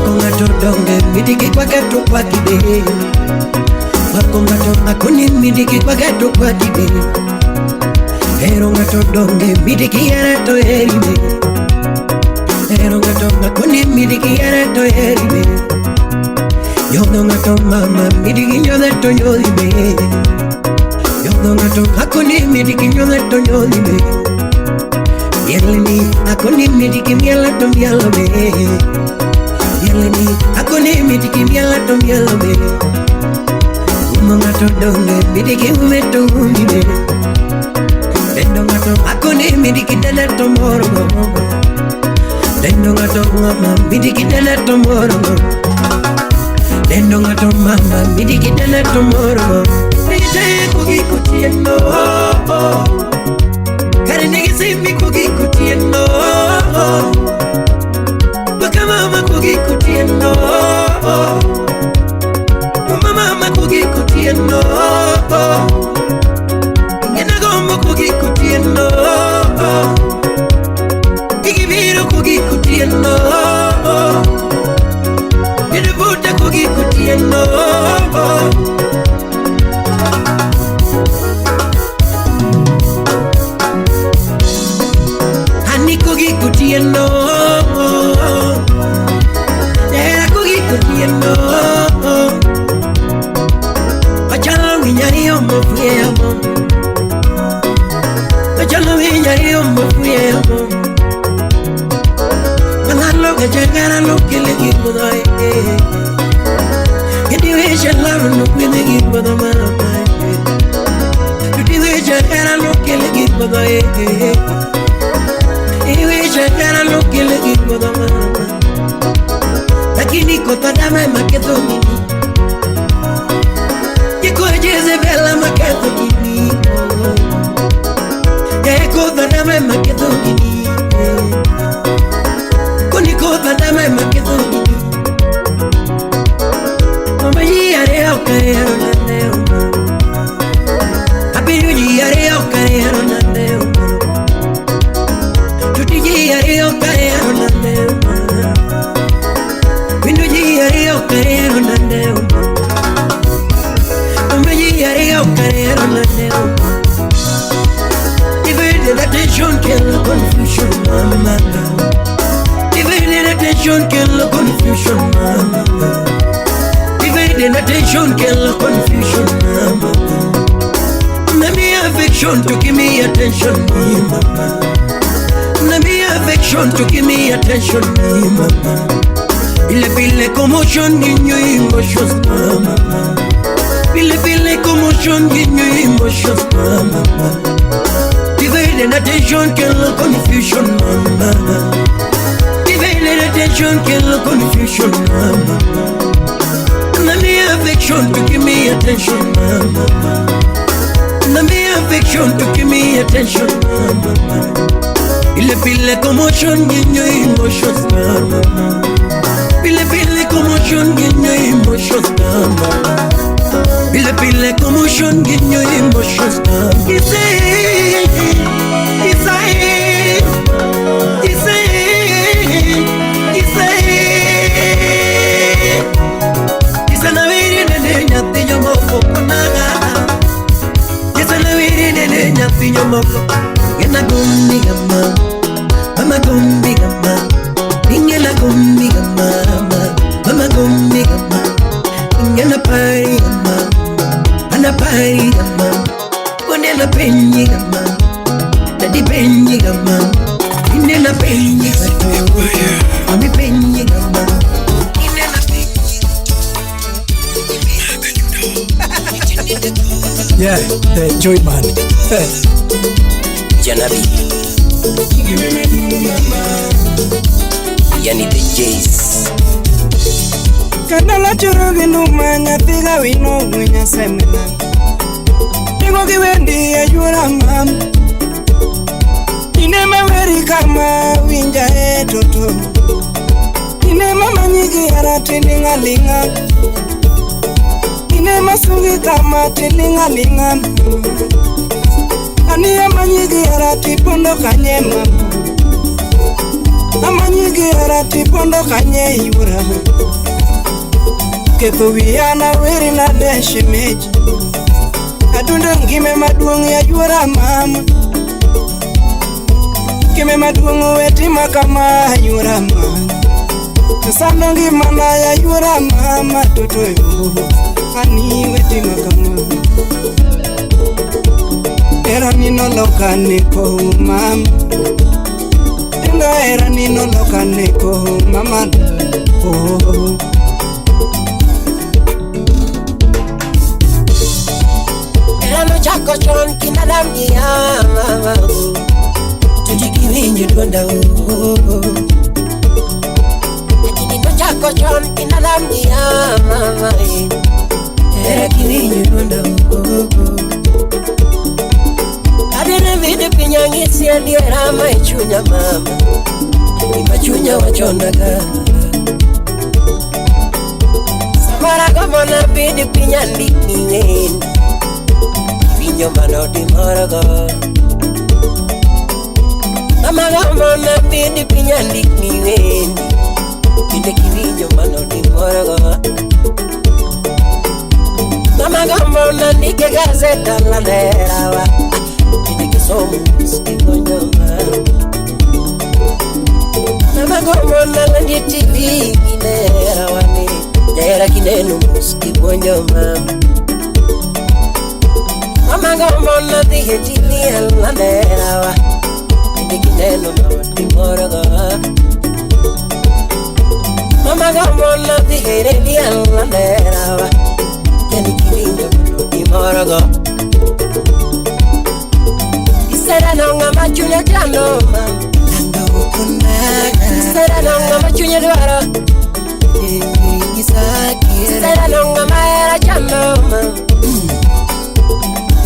Konga todonge midiki kwa gato kwa kibe. Konga tonga kuni midiki kwa gato kwa kibe. Eronga todonge midiki yana to erime. Eronga tonga kuni midiki yana to erime. Yodonga to mama midiki nyode to yodime. Yodonga to akuni midiki nyode to yodime. Yeleni akuni midiki miela to mielome. Yeleni akuni midiki miela to mielome. Umonga to donge midiki umeto umime. Dendonga to akuni midiki dele to morogo. Dendonga to mama midiki dele to morogo. Dendonga to mama midiki dele to morogo. Nige kogi kutieno. Kare nige simi kogi kutieno. Baka mama kogi kutieno. Mama kogi kutieno. Ngena gombo kogi kutieno. Igibiro kogi kutieno. cookie cutiendo. Era cookie cutiendo. Pachalo viñario mo fiemo. Pachalo viñario mo fiemo. Manalo que llegara lo que le digo doy. Que te veis el lado no puede ir por la mano. Que te veis llegara lo que le digo doy. Que veis llegara lo que le digo doy. Lakini kota dame maketo mini. Que coye se bella maketo mini. Que kota dame maketo mini. Koni kota dame maketo mini. Mama yare okayero nandeo. Abiru yare okayero nandeo. Tuti yare okayero nandeo. Windu yare okayero nandeo. Mama yare okayero nandeo. Divided attention kill the confusion, mama. Divided attention kill the confusion, mama. Divided attention kill the confusion, mama. Nami affection to give me attention, mama. Nami affection to give me attention, mama. Ile commotion in your emotions, mama. Ile commotion in your emotions, mama. Divided attention kill the confusion, mama. Divided attention kill the confusion, mama. Nami affection to give me attention, mama. Nami affection to give me attention, mama. Ile commotion in your emotions, mama. Ile commotion in your emotions, mama. Ile commotion in your emotions, mama. Gena gumbi gama, mama gumbi gama, ingena gumbi gama, mama gumbi gama, ingena pari gama, ana pari gama, konena penyi gama, dadi penyi gama, ingena penyi gama, ami penyi gama, ingena penyi. Yeah, the joy man. Janabi Yani the Jays Kadala churugi numanya tiga wino mwinya semena Tingo kiwendi ya jura mam Ine maweri kama winja etoto Ine mama nyigi ara tilinga linga Ine masugi kama tilinga linga Ani amanyigi arati pondo kanye mama Amanyigi arati pondo kanye yura Keto wiyana weri na deshi meji Adunda ngime maduong ya yura mama Kime maduong wetima kama yura mama Kasando ngima na ya yura mama Toto yo Ani wetima kama Era nino loka neko mama Tinga era nino loka neko mama Oh Era no chako chon kinadami ya mama Tujiki winju duanda Lakini no chako chon kinadami ya mama Era kiwinju duanda Adene vide pinyangisi aliera maichunya mama Imachunya wachonaga Samara kama na vide pinyandiki neni Vinyo manodi maraga Mama kama na vide pinyandiki neni Vide kivinyo manodi maraga Mama kama na nike gazeta la lerawa Somo ikonjoma kinera wani Nera kinenu muski bonyo mama Mama gomona dihe chili ala nera wa Nindi kinenu mawati moraga Mama gomona dihe redi ala nera wa Nindi kinenu mawati moraga Isera nonga machunya jano mama Isera nonga machunya dwara Isera nonga maera chano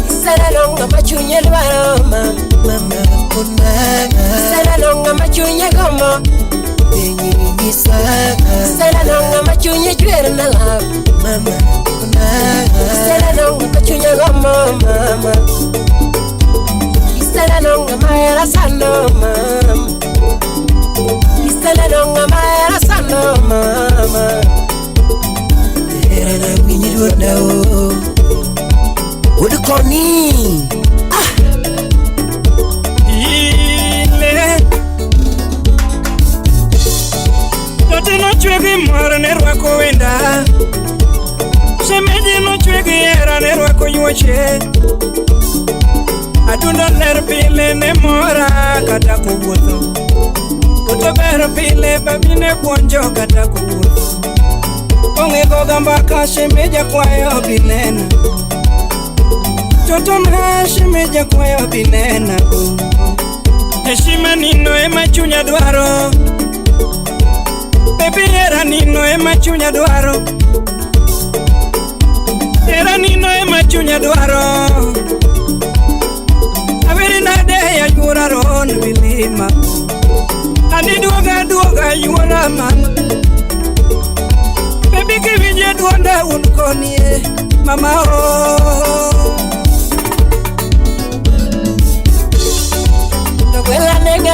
Isera nonga machunya dwara Isera nonga machunya gomo Isera nonga machunya chwere na love Isera nonga machunya gomo mama Isera nonga maera sano mama Isera nonga maera sano mama Era na winyi dwada o Udu koni Ile Tote no chwegi mwara nerwako wenda Shemeji no chwegi era nerwako yuoche Atunda ner pile ne mora kata kuwuotho Kuto ber pile babine puonjo kata kuwuotho Onge goga mbaka shemeja kwayo binena Toto na shemeja kwayo binena Heshima nino ema chunya dwaro Baby era nino ema chunya dwaro Era nino ema chunya dwaro Averi nade ya yura ron bilima Ani duoga yura mama Baby kivije duonda unkonie mama oh Wela nenga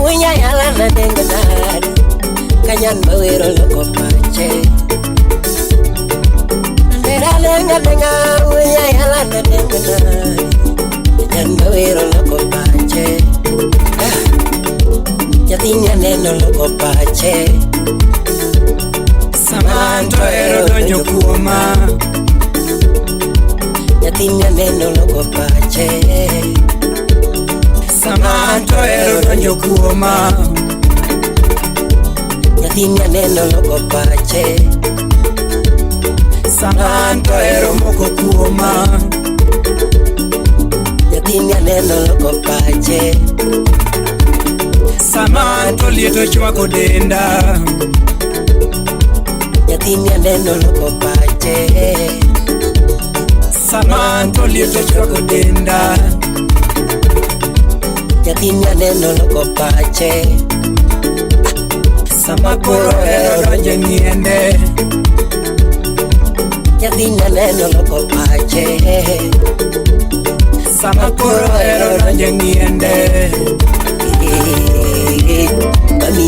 Unya yala na nenga nari Kanyan mawiro loko pache Nera nenga Unya yala na nenga nari Kanyan mawiro loko pache Yatinya neno loko pache Samanto ero donjo kuoma Yatinya neno loko pache Samanto ero donjo kuoma Yatinya neno loko pache Samanto ero moko kuoma Yatinya neno loko pache Samanto lieto chwako denda Yatinya neno loko pache Samanto lieto chwako denda Yatinya neno loko pache Samakoro ero donjo niende Yatinya neno loko pache Samakoro ero donjo niende Mami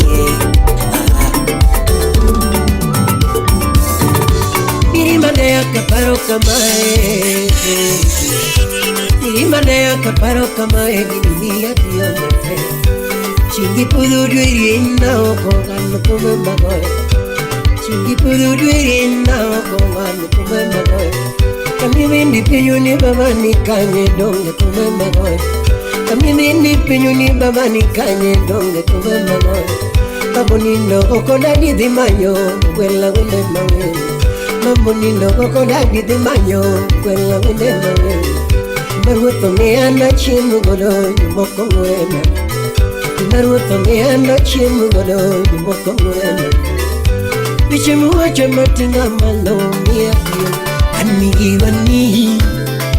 Mirimane kaparo kamae Mirimane kaparo kamae Ginunia diyo mate Chingi pudu duirina Okongano kume magoe Chingi pudu duirina Okongano kume magoe Kami mindi pinyuni baba nikanye Donge kume magoe Kami mindi pinyuni baba nikanye Donge kume magoe Babonindo okonani di manyo Wela wele mawele Babonindo okonani di manyo Wela wele mawele Baruto me anda chimu godo Yumoko mwena Baruto me anda chimu godo Yumoko mwena Bichemu wache matinga malo Mia kiyo Ani iwani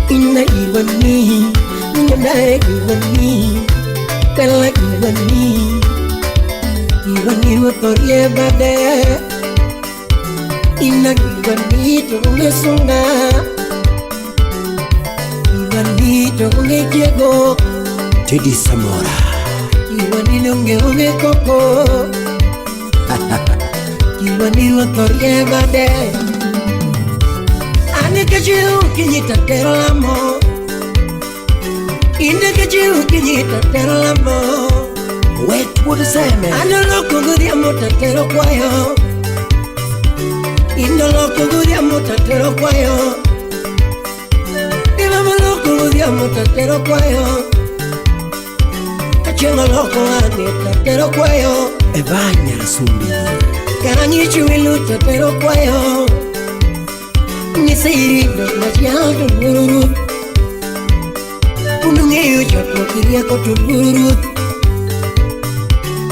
Ina iwani Nyandae iwani Kala iwani Iwani wakorie bade Ina iwani tunge sunga Iwani tunge kiego Teddy Samora Iwani nunge koko Iwani wakorie bade Ane kachiu kinyita terlamo Ine kachiu kinyita terlamo Wet would say man Ano look loco gudia motatero kwayo Indo loco gudia motatero kwayo Iba loco gudia motatero kwayo Kachengo loco ane tatero kwayo Evanya rasumbi Karangi chuilu tatero kwayo Nisairi do na chiado bururu Unungeyo chapo kiria kotururu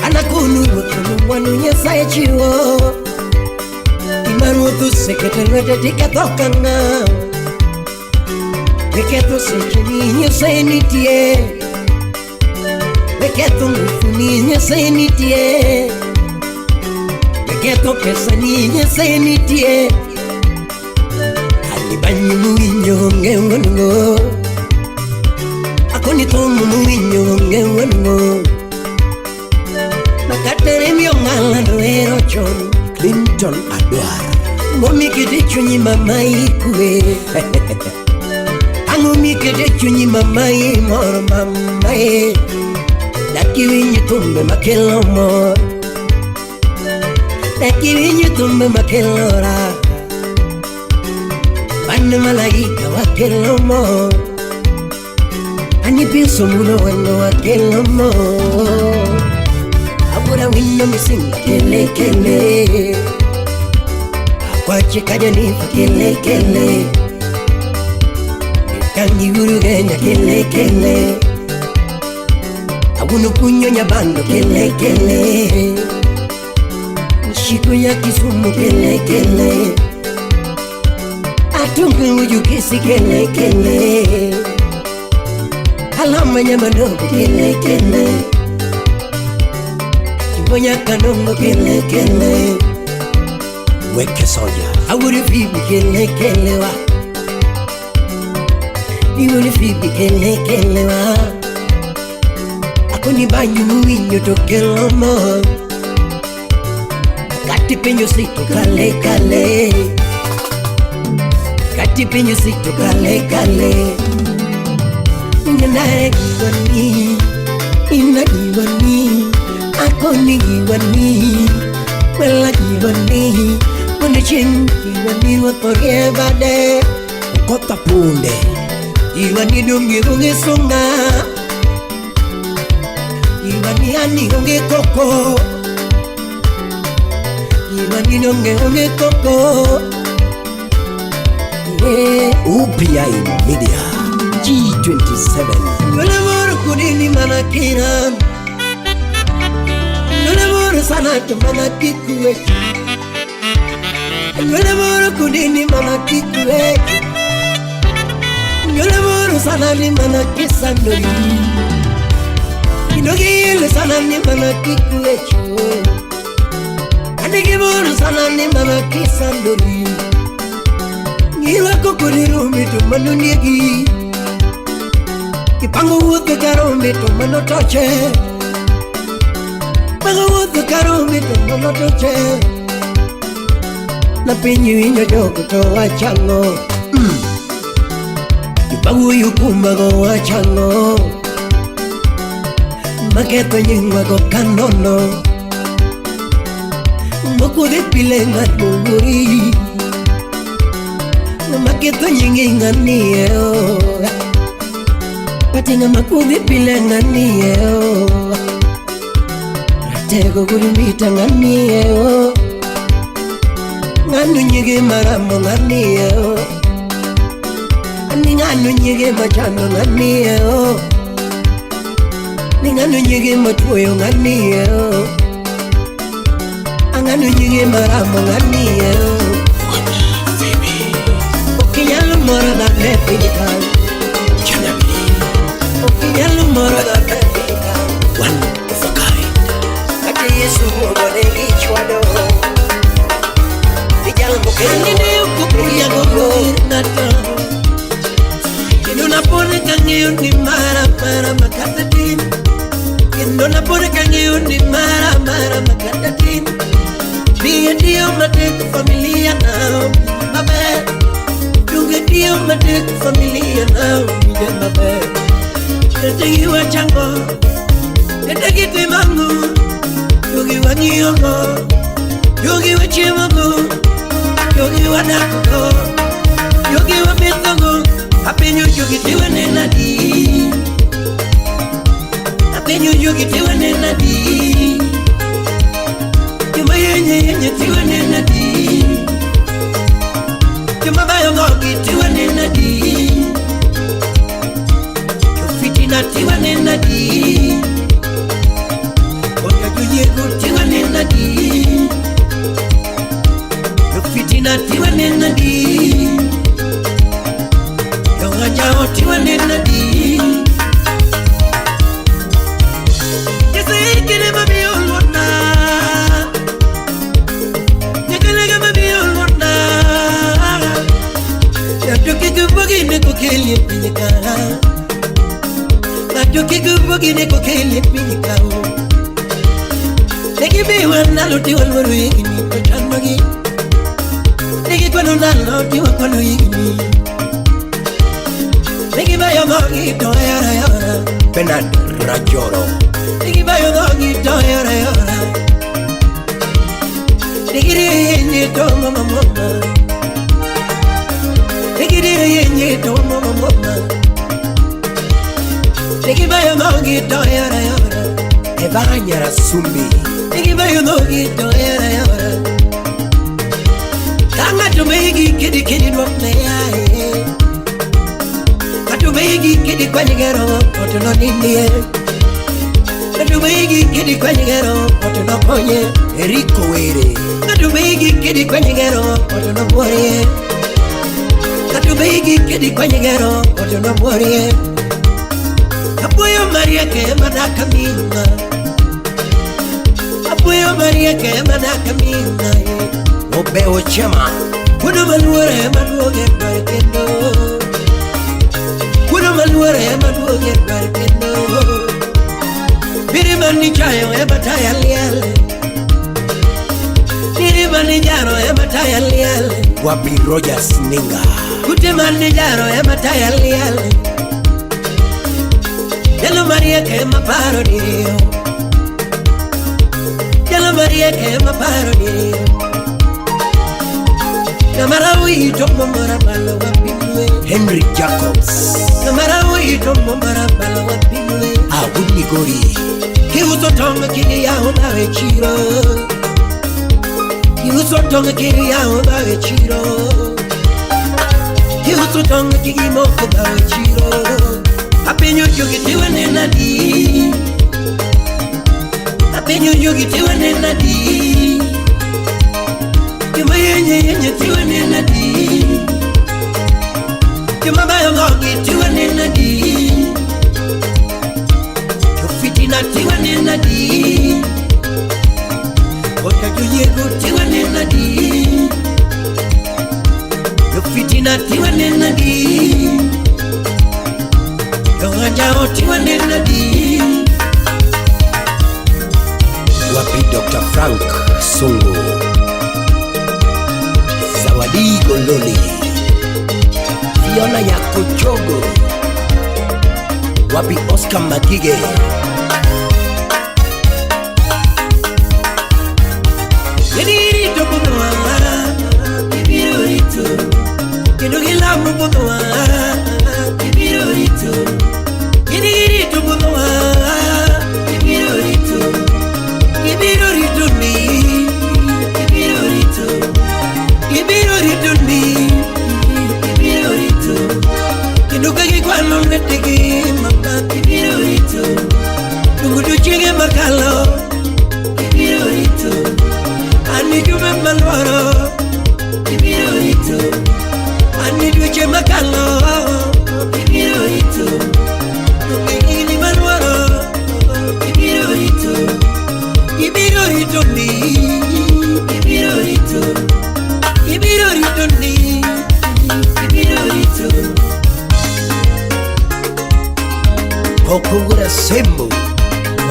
Anakunu mutu mwanu nyesaye chiwo Imarutu seketelwete tika tokana Weketo secheni nyesaye nitie Weketo mufuni nyesaye nitie Weketo pesa ni nyesaye nitie Halibanyi muinyo ngewango Akoni tomu muinyo ngewango Makatere miyo ngala doero chon Clinton Adwara Ngomi kede chunyi mama ikwe Angomi kede chunyi mama imor mama e Daki winyi tumbe makelo mor Daki winyi tumbe makelo ra Bande malaika wakelo mor Ani piso muno wendo wakelo mor Abura winno misinga kele kele Akwache kaja nifa kele kele Kangi guru genya kele kele Abunu punyo nyabando kele kele Nishiko ya Kisumu kele kele Atungi uju kisi kele kele Alama nyamandogo kele kele Bonya kanongo kele kele Weke soja Awuri fibi kele kele wa Iwuri fibi kele kele wa Akoni banyu muinyo to kelo mo Kati penyo sito kale kale Kati penyo sito kale kale Nyanae giwani Ina giwani Akoni giwani Wela giwani Wende ching giwani Waporie bade Kota punde Giwani dungi unge songa Giwani ani unge koko Giwani dungi unge koko UPI Media G27 Wele moro kudini manakiran Wele moro sanatu manakikuwe Wele moro kudini manakikuwe Wele moro sanani manakisandori Inogile sanani manakikuwe Anigi moro sanani manakisandori Ngiwa kukuriru mitu manuniegi Kipango wuke karo mitu manotoche Pango wuke karo mitu manotoche Na pinyu inyo joko to wachango Kipango yukumbago wachango Maketo nyingwa go kanono Moku de pile ngat munguri Maketo nyingi ngani eo Patinga makuvi pile ngani eo Ratego gulimbita ngani eo Nganu nyige maramo ngani eo Ani nganu nyige machano ngani eo Ni nganu nyige matuyo ngani eo Anganu nyige maramo ngani eo Okinyalo mora da pepinikan Janabi Okinyalo mora da pepinikan One of a kind Kati Yesu mwone ichwado Vijalo mkene ukupuya gogo nata Kino napone kange undi mara mara makatatin Kino napone kange undi mara mara makatatin Biya diyo mateku familia nao Mabe Dunge diyo mateku familia nao Mije mabe Kete iwa chango Kete kiti mangu Yugi wangi Yogo, Yogi wa Chimago, Yogi wa Nako, Yogi wa Mitago, Happy New Yogi Tiwanenadi, Happy New Yogi Tiwanenadi, Yumayenye Tiwanenadi, Yumabayo Gogi Tiwanenadi, Yufitina Tiwanenadi, Yego Tiwanenadi, Yufitina Tiwanenadi, Yongajao Tiwanenadi. Yese kene mami olona, Yekele mami olona, Yatuki kubogi neko kele pinyekara, Yatuki kubogi neko kele pinyekao. Negi biwa nalo tiwa lwaru yigini pachanogi, Negi kwano nalo tiwa kwano yigini, Negi bayo gogi to yara yara, Bernard Rajoro. Negi bayo gogi to yara yara, Negi riyenye to mama mama, Negi riyenye to mama mama, Negi bayo gogi to yara yara, Evanya Rasumbi. Nigi bayo nogi to yara yara, Kanga to megi kidi kidi nwapne yae, Katu megi kidi kwenye gero oto no nindie, Katu megi kidi kwenye gero oto no konye Eriko Were. Katu megi kidi kwenye gero oto no borie, Katu megi kidi kwenye gero oto no borie, Apoyo Maria ke madaka minga, Apoyo Maria ke manaka mina ye Obeo chema Kuno maluare maduoge barkendo, Kuno maluare maduoge barkendo, Biri mani chayo e bataya liale, Biri mani jaro e bataya liale, Wapi Rogers Ninga, Kute mani jaro e bataya liale, Yelo Maria ke maparo dio, Yelo Maria ke maparo dio, Namarawi tomo marabala wapinwe, Henry Jacobs. Namarawi tomo marabala wapinwe, Awuni Gori. Kiuso tonga kiri ya onawe chiro, Kiuso tonga kiri ya onawe chiro, Kiuso tonga kiri moko nawe chiro. Apenyo yogi Tiwanenadi, Apenyo yogi Tiwanenadi, Yumayenye Tiwanenadi, Yumabayo gogi Tiwanenadi, Yufitina Tiwanenadi, Oya yego Tiwanenadi, Yufitina Tiwanenadi, Yongajao Tiwanenadi. Wapi Dr. Frank Sungu, Zawadi Gololi, Fiona Yakochogo. Wapi Oscar Magige, Yenirito budoa, Kibirorito, Kinugilamu budoa, Kibirorito, Yenirito budoa, Kibirorito, Kibirorito ni, Kibirorito, Kibirorito ni, Kibirorito, Kinukagi kwano netegi mama Kibirorito, Nungudu chinge makalo, Kibirorito, Anijume malwaro, Kibirorito, Anijume makalo, Kibirorito, Nungudu malwaro, Kibirorito, Kibirorito ni, Kibirorito, Kibirorito ni, Kibirorito. Kokugura Sembo,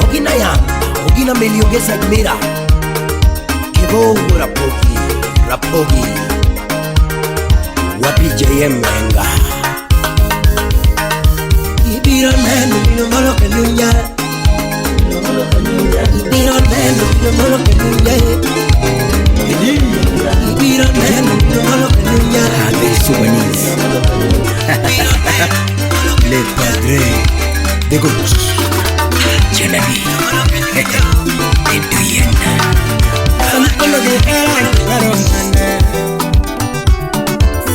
Ogina Yamba, Ogina Meliogesa Mira, Kibo Rapogi, Rapogi, Wapi JM Menga, Ibiron Menu, Molo Kenunya, Ibiron Menu, Molo Kenunya, Chagot Chenani Eduyena Samikolo ge era barongane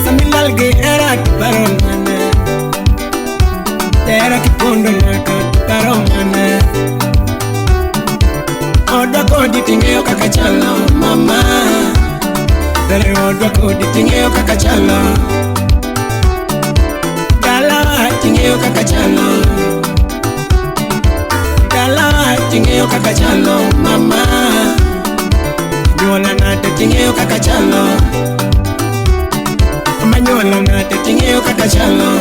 Samilal ge era barongane Tera kipondo naka barongane Oda kodi tingeo kakachalo mama Tere oda kodi tingeo kakachalo Dala tingeo kakachalo Dala tingeo kakachalo mama Nyola nate tingeo kakachalo Amanyola nate tingeo kakachalo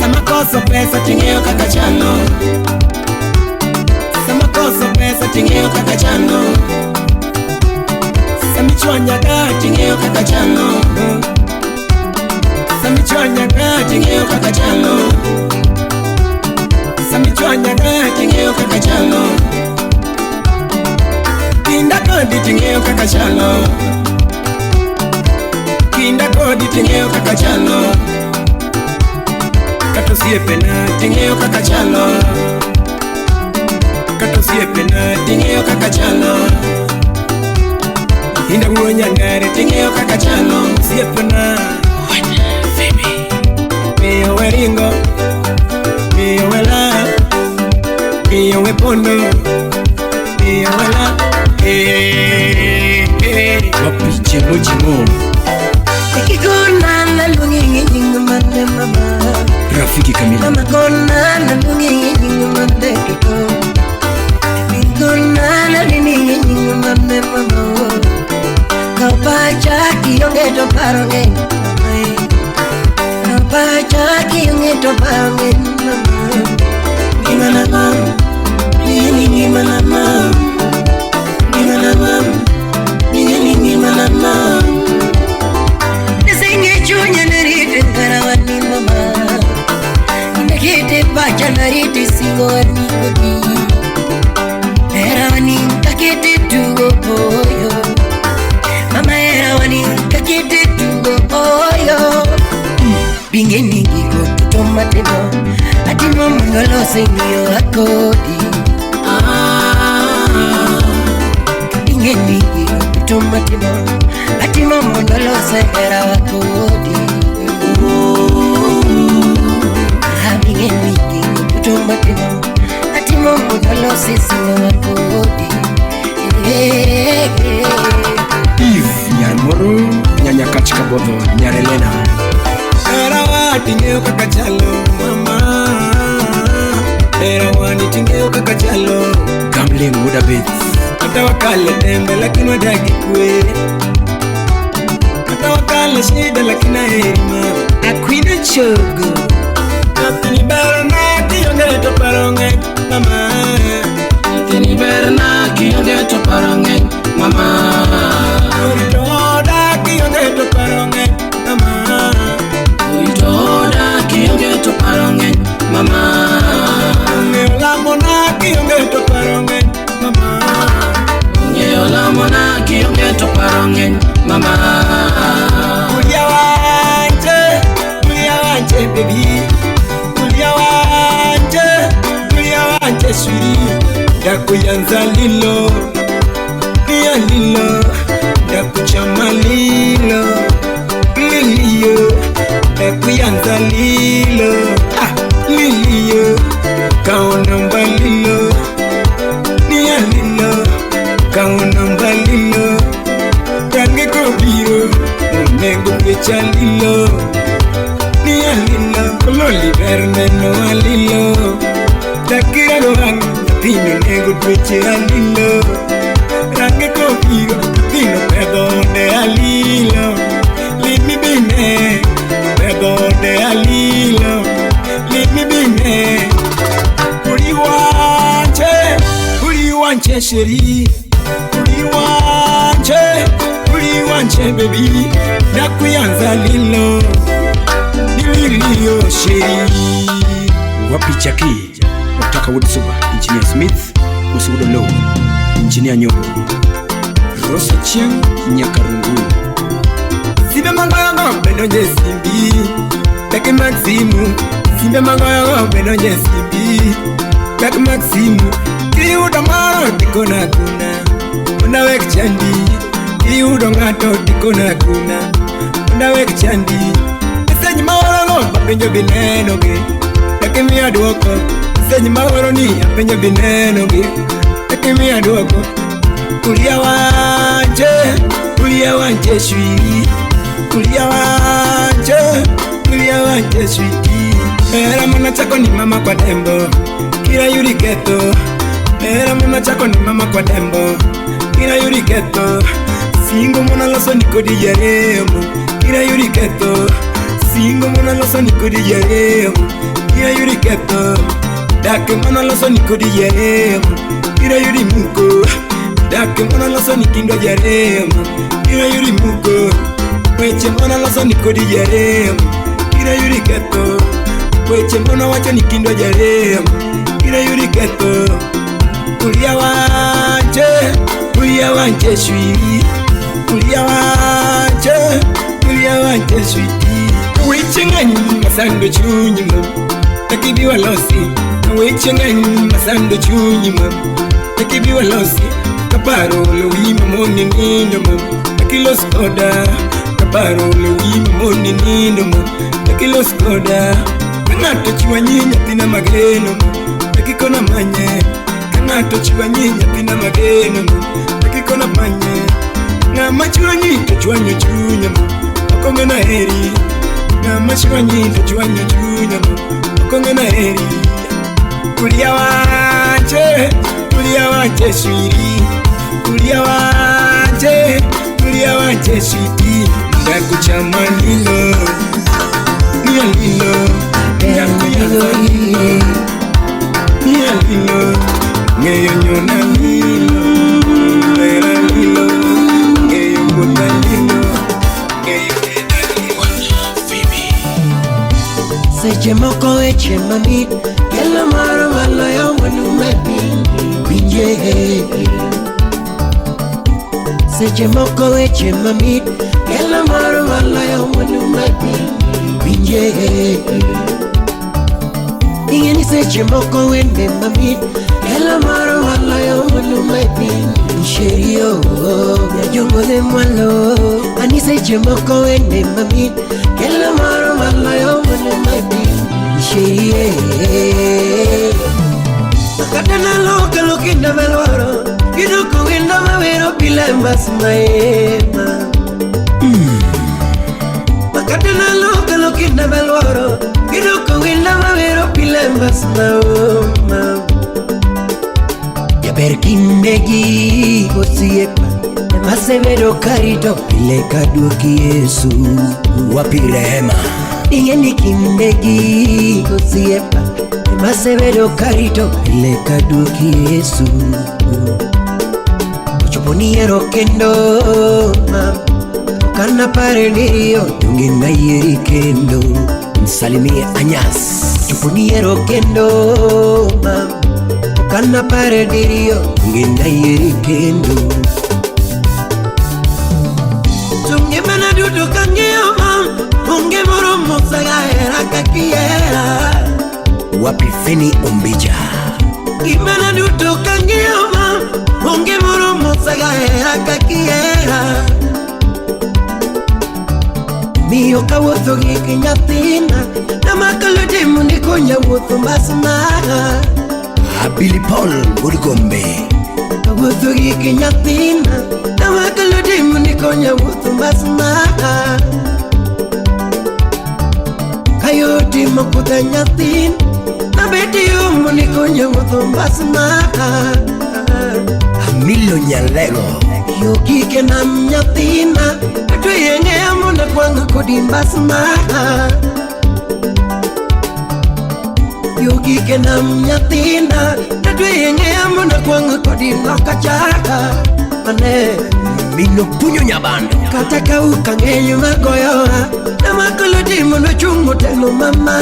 Samakoso pesa tingeo kakachalo Samakoso pesa tingeo kakachalo Samichwanya da tingeo kakachalo Samichwanya da tingeo kakachalo Samichwanya da tingeo kakachalo Kinda kodi tingeo kakachalo Kinda kodi tingeo kakachalo Kato siepe na tingeo kakachalo Kato siepe na tingeo kakachalo Inda uonya ngare tingeo kakachalo Siepe na Mio weringo Mio wela Mio wepondo Mio wela Wapiche mojimo Ikikona na lungi nyingu mande mama Rafiki Kamila Mama kona na lungi nyingu mande kito Ikikona na lungi nyingu mande mama Kapacha kiyonge to paronge Kapacha kiyonge to paronge Gimana mam Nini gimana mam Gimana mam Nini gimana mam Nisinge chunya narite karawani mama Nakete pacha narite singo wani kodi Erawani kakete tugo boyo Mama erawani kakete tugo boyo Bingeni giko tutomatemo Atimo mungolo sengiyo akodi Bingeni giko tutomatemo Atimo mungolo sengiyo akodi Bingeni giko tutomatemo Atimo mungolo sengiyo akodi Eve Nyarmoro Nyanya Kachika Bodo Nyarelena Erawa tingeo kakachalo mama Erawa ni tingeo kakachalo Gambling Mudabits Kata wakale tembe lakini wadagi kwe Kata wakale shida lakini herima Akwina chogo Katini berna kiyonge to paronge mama Katini berna kiyonge to paronge mama Uritoda kiyonge to paronge mama Uritoda kiyonge to paronge mama Ungeola mona kiyonge to paronge mama Ungeola mona kiyonge to paronge mama Ulia wanje baby Ulia wanje sweetie Dakuyanza lilo Nia lilo Dakuchama lilo Liliyo Dakuyanza lilo Liliyo Kaonamba lilo Nia lilo Kaonamba lilo Rangi kobiro Unengo kecha lilo Nia lilo Kololi verne no alilo Dakira gohang Tino nego tweche alilo Rangi kobiro Tino pedone alilo Limi bine Pedone alilo Limi bine Uri wanje sheri Uri wanje baby Dakuyanza lilo Nililiyo sheri Wapichaki Wataka Woodsuba Engineer Smith Usudo Low Engineer Nyoki Rosa Chiang Nyakarungu Sibe mangoyango Beno jesimbi Teke maximu Simbe magoyo beno je simbi Kak Maximu Kiyudo moro tikona kuna Onda wek chandi Kiyudo ngato tikona kuna Onda wek chandi Senyi mawaro no apenjo bineno ge Laki miya duoko Senyi mawaro ni apenjo bineno ge Laki miya duoko Kulia wanje shwiri Kulia wanje shwiri Era mwana chako ni mama kwa dembo Kira yuri keto Era mwana chako ni mama kwa dembo Kira yuri keto Singo mwana loso niko di yaremo Kira yuri keto Singo mwana loso niko di yaremo Kira yuri keto Dake mwana loso niko di yaremo Kira yuri muko Dake mwana loso nikindo yaremo Kira yuri muko Weche mwana loso niko di yaremo Kira yuri keto Weche mwana wacho nikindo yaremo Kira yuri keto Kulia wanje shwiri Kulia wanje shwiri Weche ngani masando chunyi mam Takibi walosi Weche ngani masando chunyi mam Takibi walosi Kaparo lewima moni nindo mam Takilo skoda Kaparo lewima moni nindo mam Takilo skoda Kangato chiwa nyinya tina mageno Takikona manye Kangato chiwa nyinya tina mageno Takikona manye Ngama chiwa nyito chwanyo chunya Wakonge na heri Ngama chiwa nyito chwanyo chunya Wakonge na heri Kulia wanje shwiri Kulia wanje shwiri Ndakuchama nilo Nia lilo Nia lilo Ngeyo nyona lilo Mera lilo Ngeyo mbota lilo Ngeyo eda lilo Seche moko eche mamit Kela maro maloyo wanu mepi Kwinje Seche moko eche mamit Kela maro maloyo wanu mepi Kwinje Ingeni seche moko wende mamit Kela maro maloyo wanu mepi Sherio Ya jongo de mwalo Ani seche moko wende mamit Kela maro maloyo wanu mepi Sherie Makatana loka lokinda veloro Kiduku winda mawero pilembas maema Makatana loka lokinda veloro Kiduku winda mawero pilembas maema Ya berkindegi gosiepa Masevero karito pileka duki Yesu Wapirema Ingeni kindegi gosiepa Masevero karito pileka duki Yesu Uchuponiero kendo Kana parendio Yungina yeri kendo Msalimie Anyas Uchuponiero kendo Kana parendio Yungina yeri kendo Tunge mana dudu kangeo Unge moro mosaga era kakiera Wapi Feni Ombija Kimana dudu kangeo Unge moro mosaga era kakiera Miyo kawotho giki nyathina Namakalo dimu nikonya wotho mbasna Billy Paul Urgombe Kawotho giki nyathina Namakalo dimu nikonya wotho mbasna Kayoti makuta nyathina Nabeti yumu nikonya wotho mbasna Amilo Nyalego Yokike nam nyathina Atweyenge amona kwanga kodi mbasna Yokike nam nyathina Atweyenge amona kwanga kodi lokachaka Mane Mino punyo nyabando Kataka ukangeyo magoyoha Namakalo dimu no chungo teno mama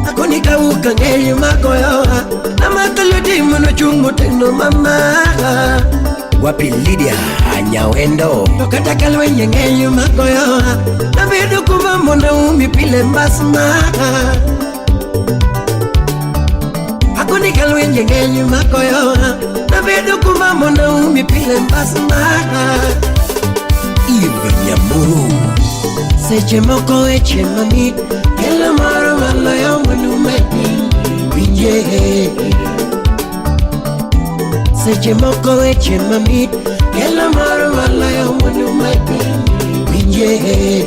Akonika ukangeyo magoyoha Namakalo dimu no chungo teno mama Wapi Lydia Nyawendo Tokata kalwenye ngenyu makoyo Nabedo kuma mona umi pile mbasma Hakuni kalwenye ngenyu makoyo Nabedo kuma mona umi pile mbasma Eve Nyamburu Seche moko eche mamit Kela maro malayo manu meti Winje Seche moko eche mamit Kela maro malayo manu meti Winje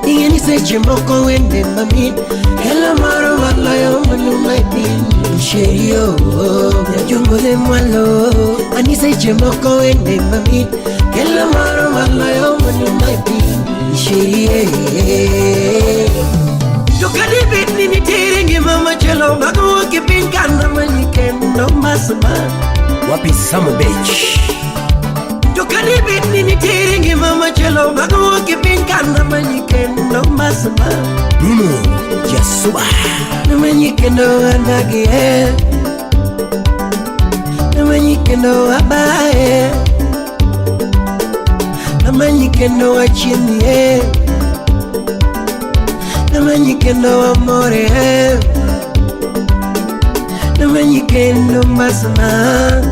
Ingeni seche moko wende mamit Kela maro malayo manu meti Sherio Nyajungo de mwalo Ani seche moko wende mamit Kela maro malayo manu meti Sherie Tukadi bitni ni tiringi mama chelo Bago waki pinkana manikendo masama Wapi Samu Beach Tukadi bitni ni tiringi mama chelo Bago waki pinkana manikendo masama Bruno Jasuba Manikendo andagie Manikendo abae Manikendo achimie Manikendo amore Manikendo mbasana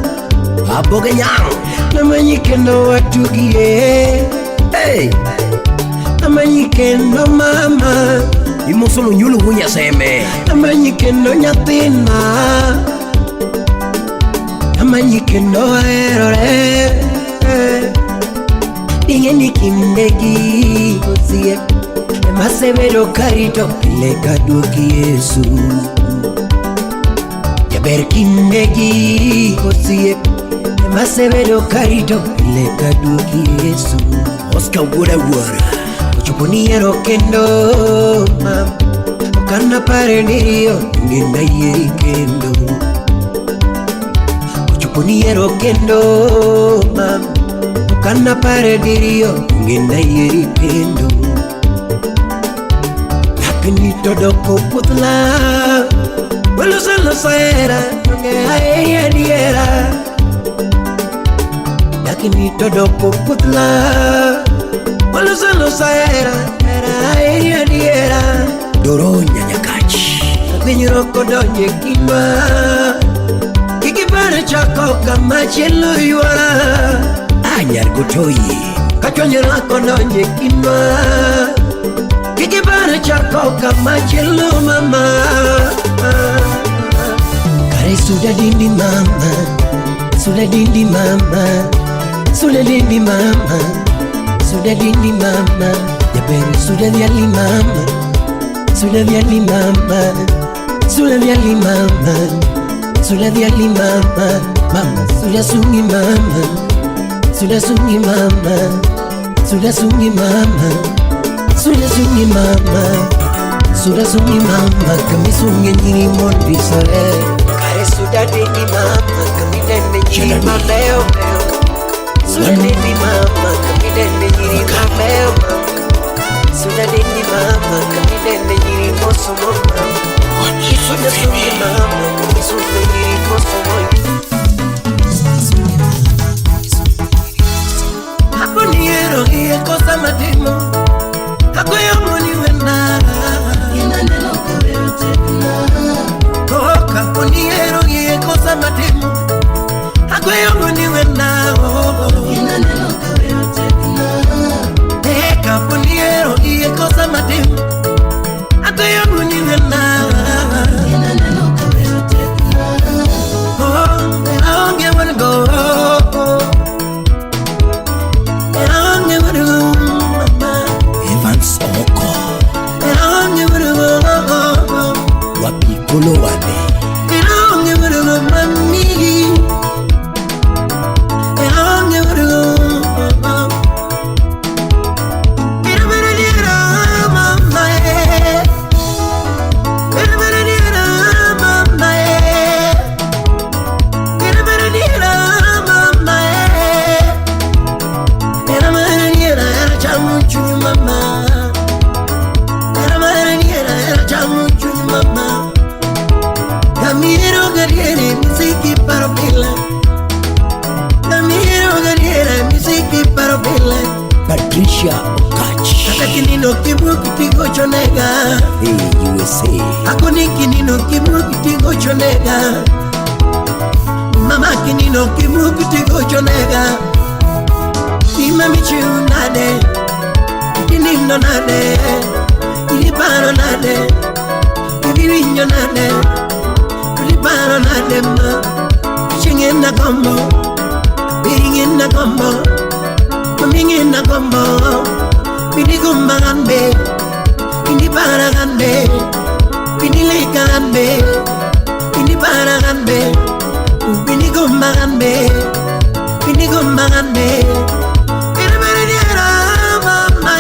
Aboga Nyang Manikendo watugie Hey Manikendo mama Imusulu nyulu hunya seme Manikendo nyatina Manikendo aerore Ingeni kindegi Osie Masevero karito Leka duki Yesu Jaber kindegi Osie Masevero karito Leka duki Yesu Oscar Wura Wura Kuchuponiero kendo Mam Okana pare nirio Ngenda yeri kendo Kuchuponiero kendo Mam Okana pare nirio Ngenda yeri kendo Lakini todoko putla Welo solo saera Nge ae diera Lakini todoko putla Welo solo saera Era ae diera Doro Nyanyakachi Vinyuroko donye kinwa Kikipare chako kama chelo yuara Anyar Gotoyi Kachonyerako donye kinwa Kikipare chako kama chelo mama Kare suda dindi mama Suda dindi mama Suda dindi mama Suda dindi mama Jaberi suda diali mama Suda diali mama Suda diali mama Suda diali mama Mama suda sungi mama Suda sungi mama Suda sungi mama Suda sungi mama Suda sungi mama Kami sungi nyiri mondi sore Kare suda dini mama Kami dende nyiri mabeo Suda dini mama Kami dende nyiri mabeo Suda dini mama Kami dende nyiri moso mama Suda sungi mama Kami sungi nyiri moso mama Hapo niero hiye kosa matimo Hapo yomo ni wena Inanelo kore utekna Hapo niero hiye kosa matimo Hapo yomo ni wena Inanelo kore utekna Hapo niero hiye kosa matimo Hapo yomo ni wena Inanelo kore utekna Aonge wanna go Evans Oko Wapi Kolo Wane Patricia Okach. Kata kinino kibu kitigo chonega. Hey USA. Akoni kinino kibu kitigo chonega. Mama kinino kibu kitigo chonega. Ima michu nade. Kinino nade. Iliparo nade. Ibirinyo nade. Iliparo nade ma. Chingin na combo. Biringin na combo. Mamingin na combo. Bini gumbagambe, bini baragambe, bini legambe, bini baragambe, bini gumbagambe, bini gumbagambe. Ina berdiera mama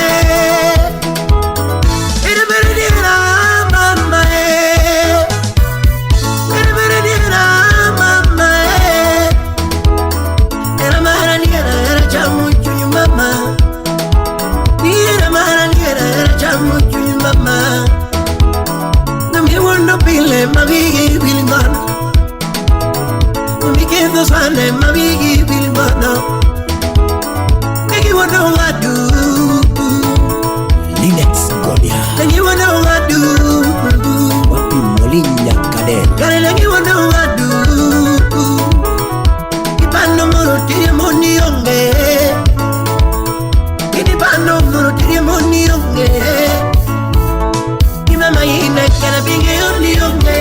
ina berdiera mama ina berdiera mama ina maraniera era chamu chunyu mama. Mama, na mi wando pile mabigi bilingana, mi kendo sane mabigi bilingana, negi wando ngadu, Linex Godia. negi wando ngadu, Wapi Molinya Kadel. kare negi wando ngadu, ipano moro tiri moni yonge, ipano moro tiri moni yonge. Ina kana binge oni yonge.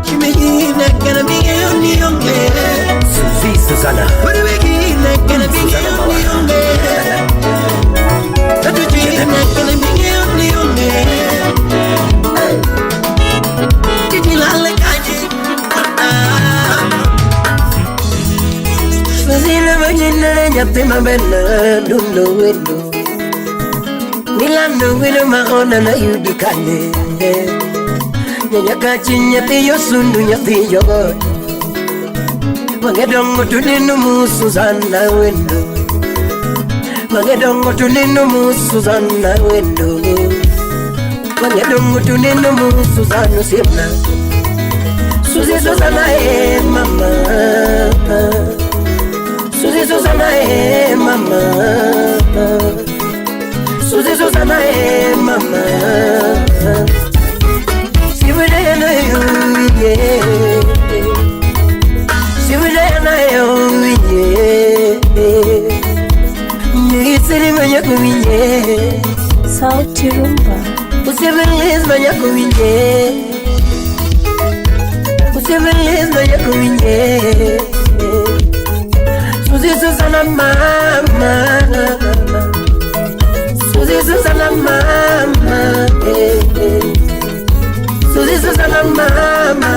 Chimejina kana binge oni yonge. Sufi Susanna. Wadi wegi ina kana binge oni yonge. Tatuji ina kana binge oni yonge. Titi lale kaji. Fazina vajina nyapima bena dundo wendo. Milano wino mahona na yudikane. Nyanyakachi nyati yosundu nyati yogo. Magedongo tuninu musuzana wendo. Magedongo tuninu musuzana wendo. Magedongo tuninu musuzana simna. Suzi Susana mama. Suzi Susana mama. Suzi Susana mama. Sivudena yo yeah. Sivudena yo yeah. Nisiri manya kuminye. Sauti Rumba. Usivelis manya kuminye. Usivelis manya kuminye. Suzi Susana mama. Suzi Susana mama, Suzi Susana mama.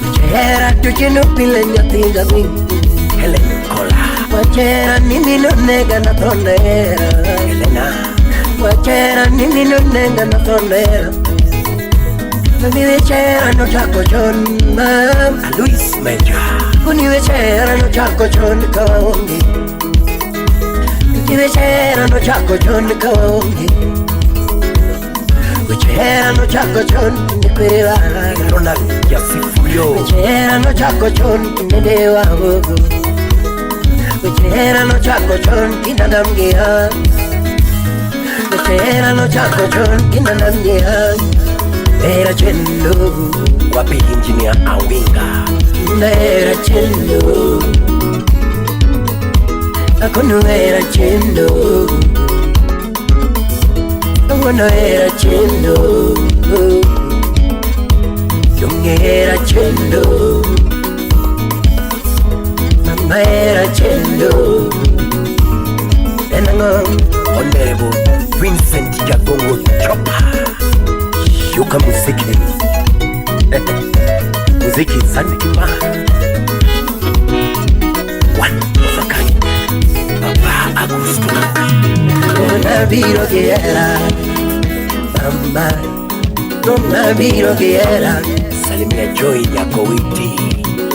Wachera tuchino pile nyatinga mingi Helen Kola. Wachera nimi no nega na tonera Helena. Wachera nimi no nega na tonera Mami wechera no chako chon mam Luis Meja. Kuni wechera no chako chon kaongi Wechera no chako chon kaongi Wechera no chako chon nikwira Ronald Yasifuyo. Wechera no chako chon nedewa gogo Wechera no chako chon kinadamgea Wechera no chako chon kinadamgea Era chendo Wapi Engineer Awinga. Era chendo Akono era chendo Akono era chendo Yonge era chendo Mama era chendo Enango Honorable Vincent Jagongo Chopa. Yuka muziki. Muziki sana kipa. One of a kind. Papa Augusto. Una viro que era Mama Una viro que era Salimia Joy Nyakowiti.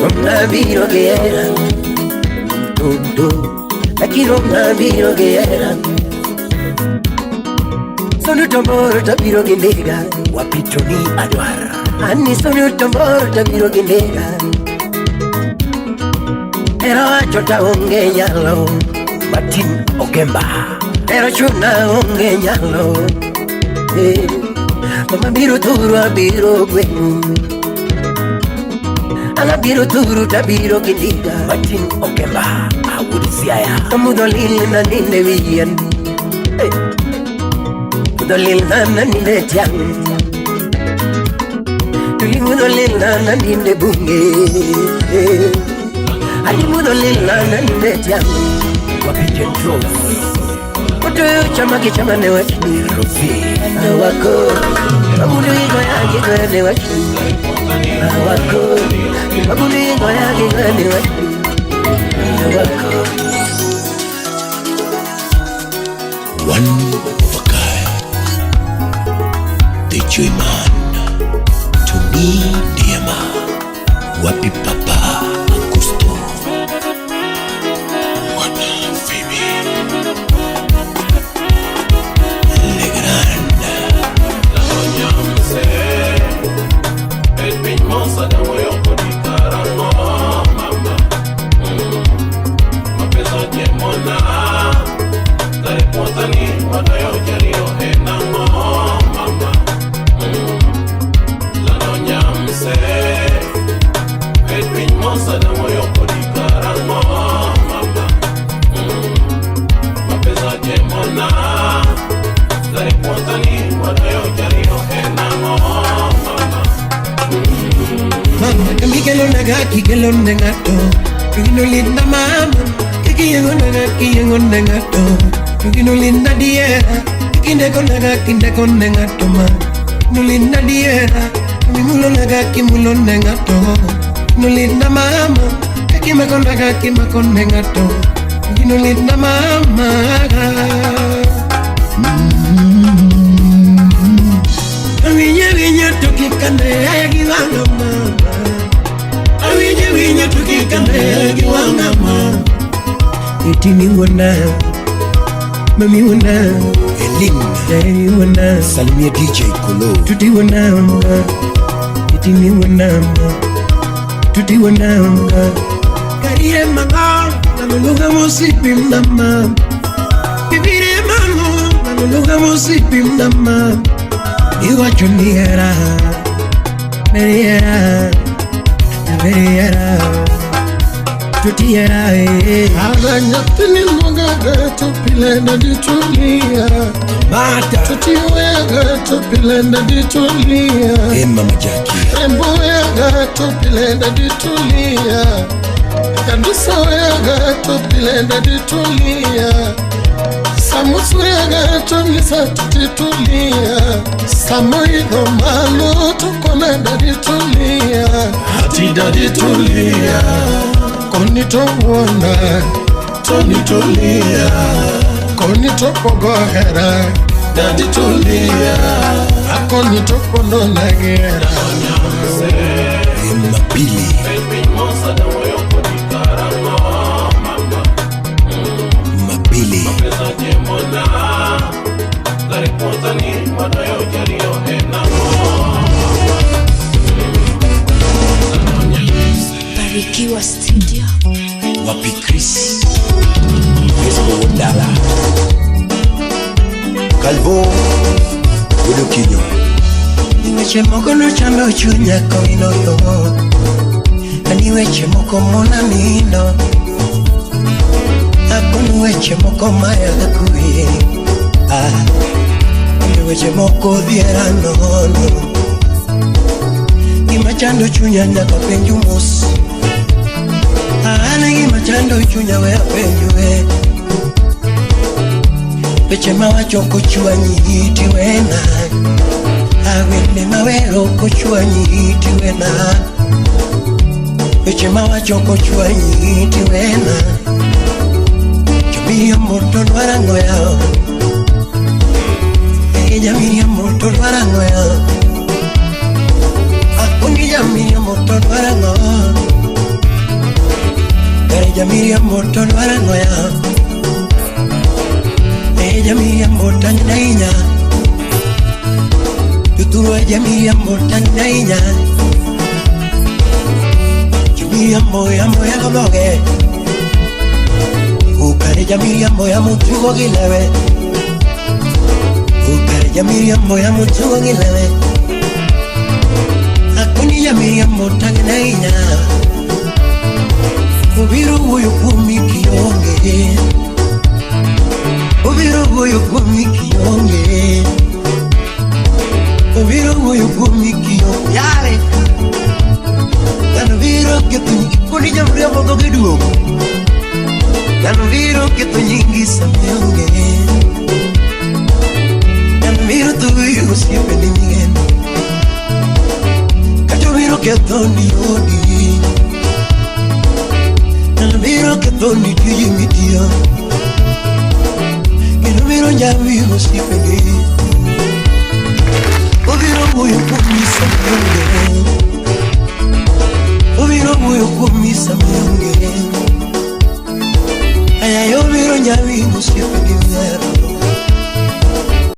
Una viro que era Aquí una viro que era Sono tamboro tapiro gendega Wapi Tony Adwara. Anni sono tamboro tapiro gendega Era chota onge nyalo Martin Ogemba Era chuna onge nyalo Mama biro turu abiro gwenu Ana biro turu tabiro kindiga Martin Ogemba Awudi siaya Amudo lili na ninde wiyan Mudo lili na ninde tiang Mudo lili na ninde bunge Mudo lili na ninde tiang Wapijen trove Mudo chamaki chamane wachini Rofi Awako Mabudu iko yaki kwene wachini Awako Mabudu iko yaki kwene wachini Awako One of a kind The joy man To me dear man Wapi papa Augusto Wana Femi Le Grande La doña Mse El pinmosa de moyo Kodikarango Mama Mapesa Jemona Dare Pontani Wadayo Jario Enamo Mama La doña Mse El pinmosa de moyo Kodikarango Mama Mapesa Jemona Dare Pontani Wadayo Jario Enamo Mama Mama kamikelo nagaki kelo nengato Kino linda mama Kikiyengo nengato Kino linda diera Kinde kon nengato ma Kino linda diera Mimulo nagaki mulo nengato Kino linda mama Kima kon nengato Kino linda mama Awinya tukikande Ayagilanga mama Awinya tukikande Ayagilanga mama Itini wana Mami wana Eling wana Salimia DJ Kolo Tuti wana Itini wana Tuti wana Karire manga Nanuluga musipi mnama Bibire mano Nanuluga musipi mnama Iwa chuniera Meriera Meriera Tutiera Aranyatini mwagaga tupilenda ditulia Mata Tutiwega tupilenda ditulia Mama Jackie Remboega tupilenda ditulia Kandusa tupilenda ditulia Samuswega tumisa tutitulia Samoido malo tukonenda ditulia Hatida ditulia Konito wona Tonitulia Konito pogohera Daditulia Akonito kondonagera Mapili Mapili Barikiwa Studio. Wapi Chris Esco Wondala Calvo Udo Kinyo Niweche moko no chando chunya koino yo Niweche moko mona nindo Ako niweche moko maya kuye Niweche moko diera nono Gima chando chunya nyaka penju mos Gima chando chunya we penju Weche mawacho kochwanyi iti wena Awene mawero kochwanyi iti wena Weche mawacho kochwanyi iti wena Jamiria moto dwarango yao Jamiria moto dwarango yao Akuni jamiria moto dwarango Jamiria moto dwarango yao Jamiria moto nainya Tuturu jamiria moto nainya Jamiria moya moya kaboge Ukareja Miriam ya mutugo gilewe. Ukareja Miriam ya mutugo gilewe. Akuni ya Miriam motangena inya. Ubiru uyu kumikionge. Ubiru uyu kumikionge. Ubiru uyu kumikionge. Yare. Kanu biro ketu kuni jamri amogo giduo. Kanu biro ketu nyingi samyonge. Kanu biro tu uyu sipendi nyingene. Kanu biro ketu ni odi. Kanu biro ketu ni tuji mitia. Kanu biro nyami usipendi. Ubiro uyu kumi samyonge. Ubiro uyu kumi samyonge. Aya yo biro nyawi usipendi mero.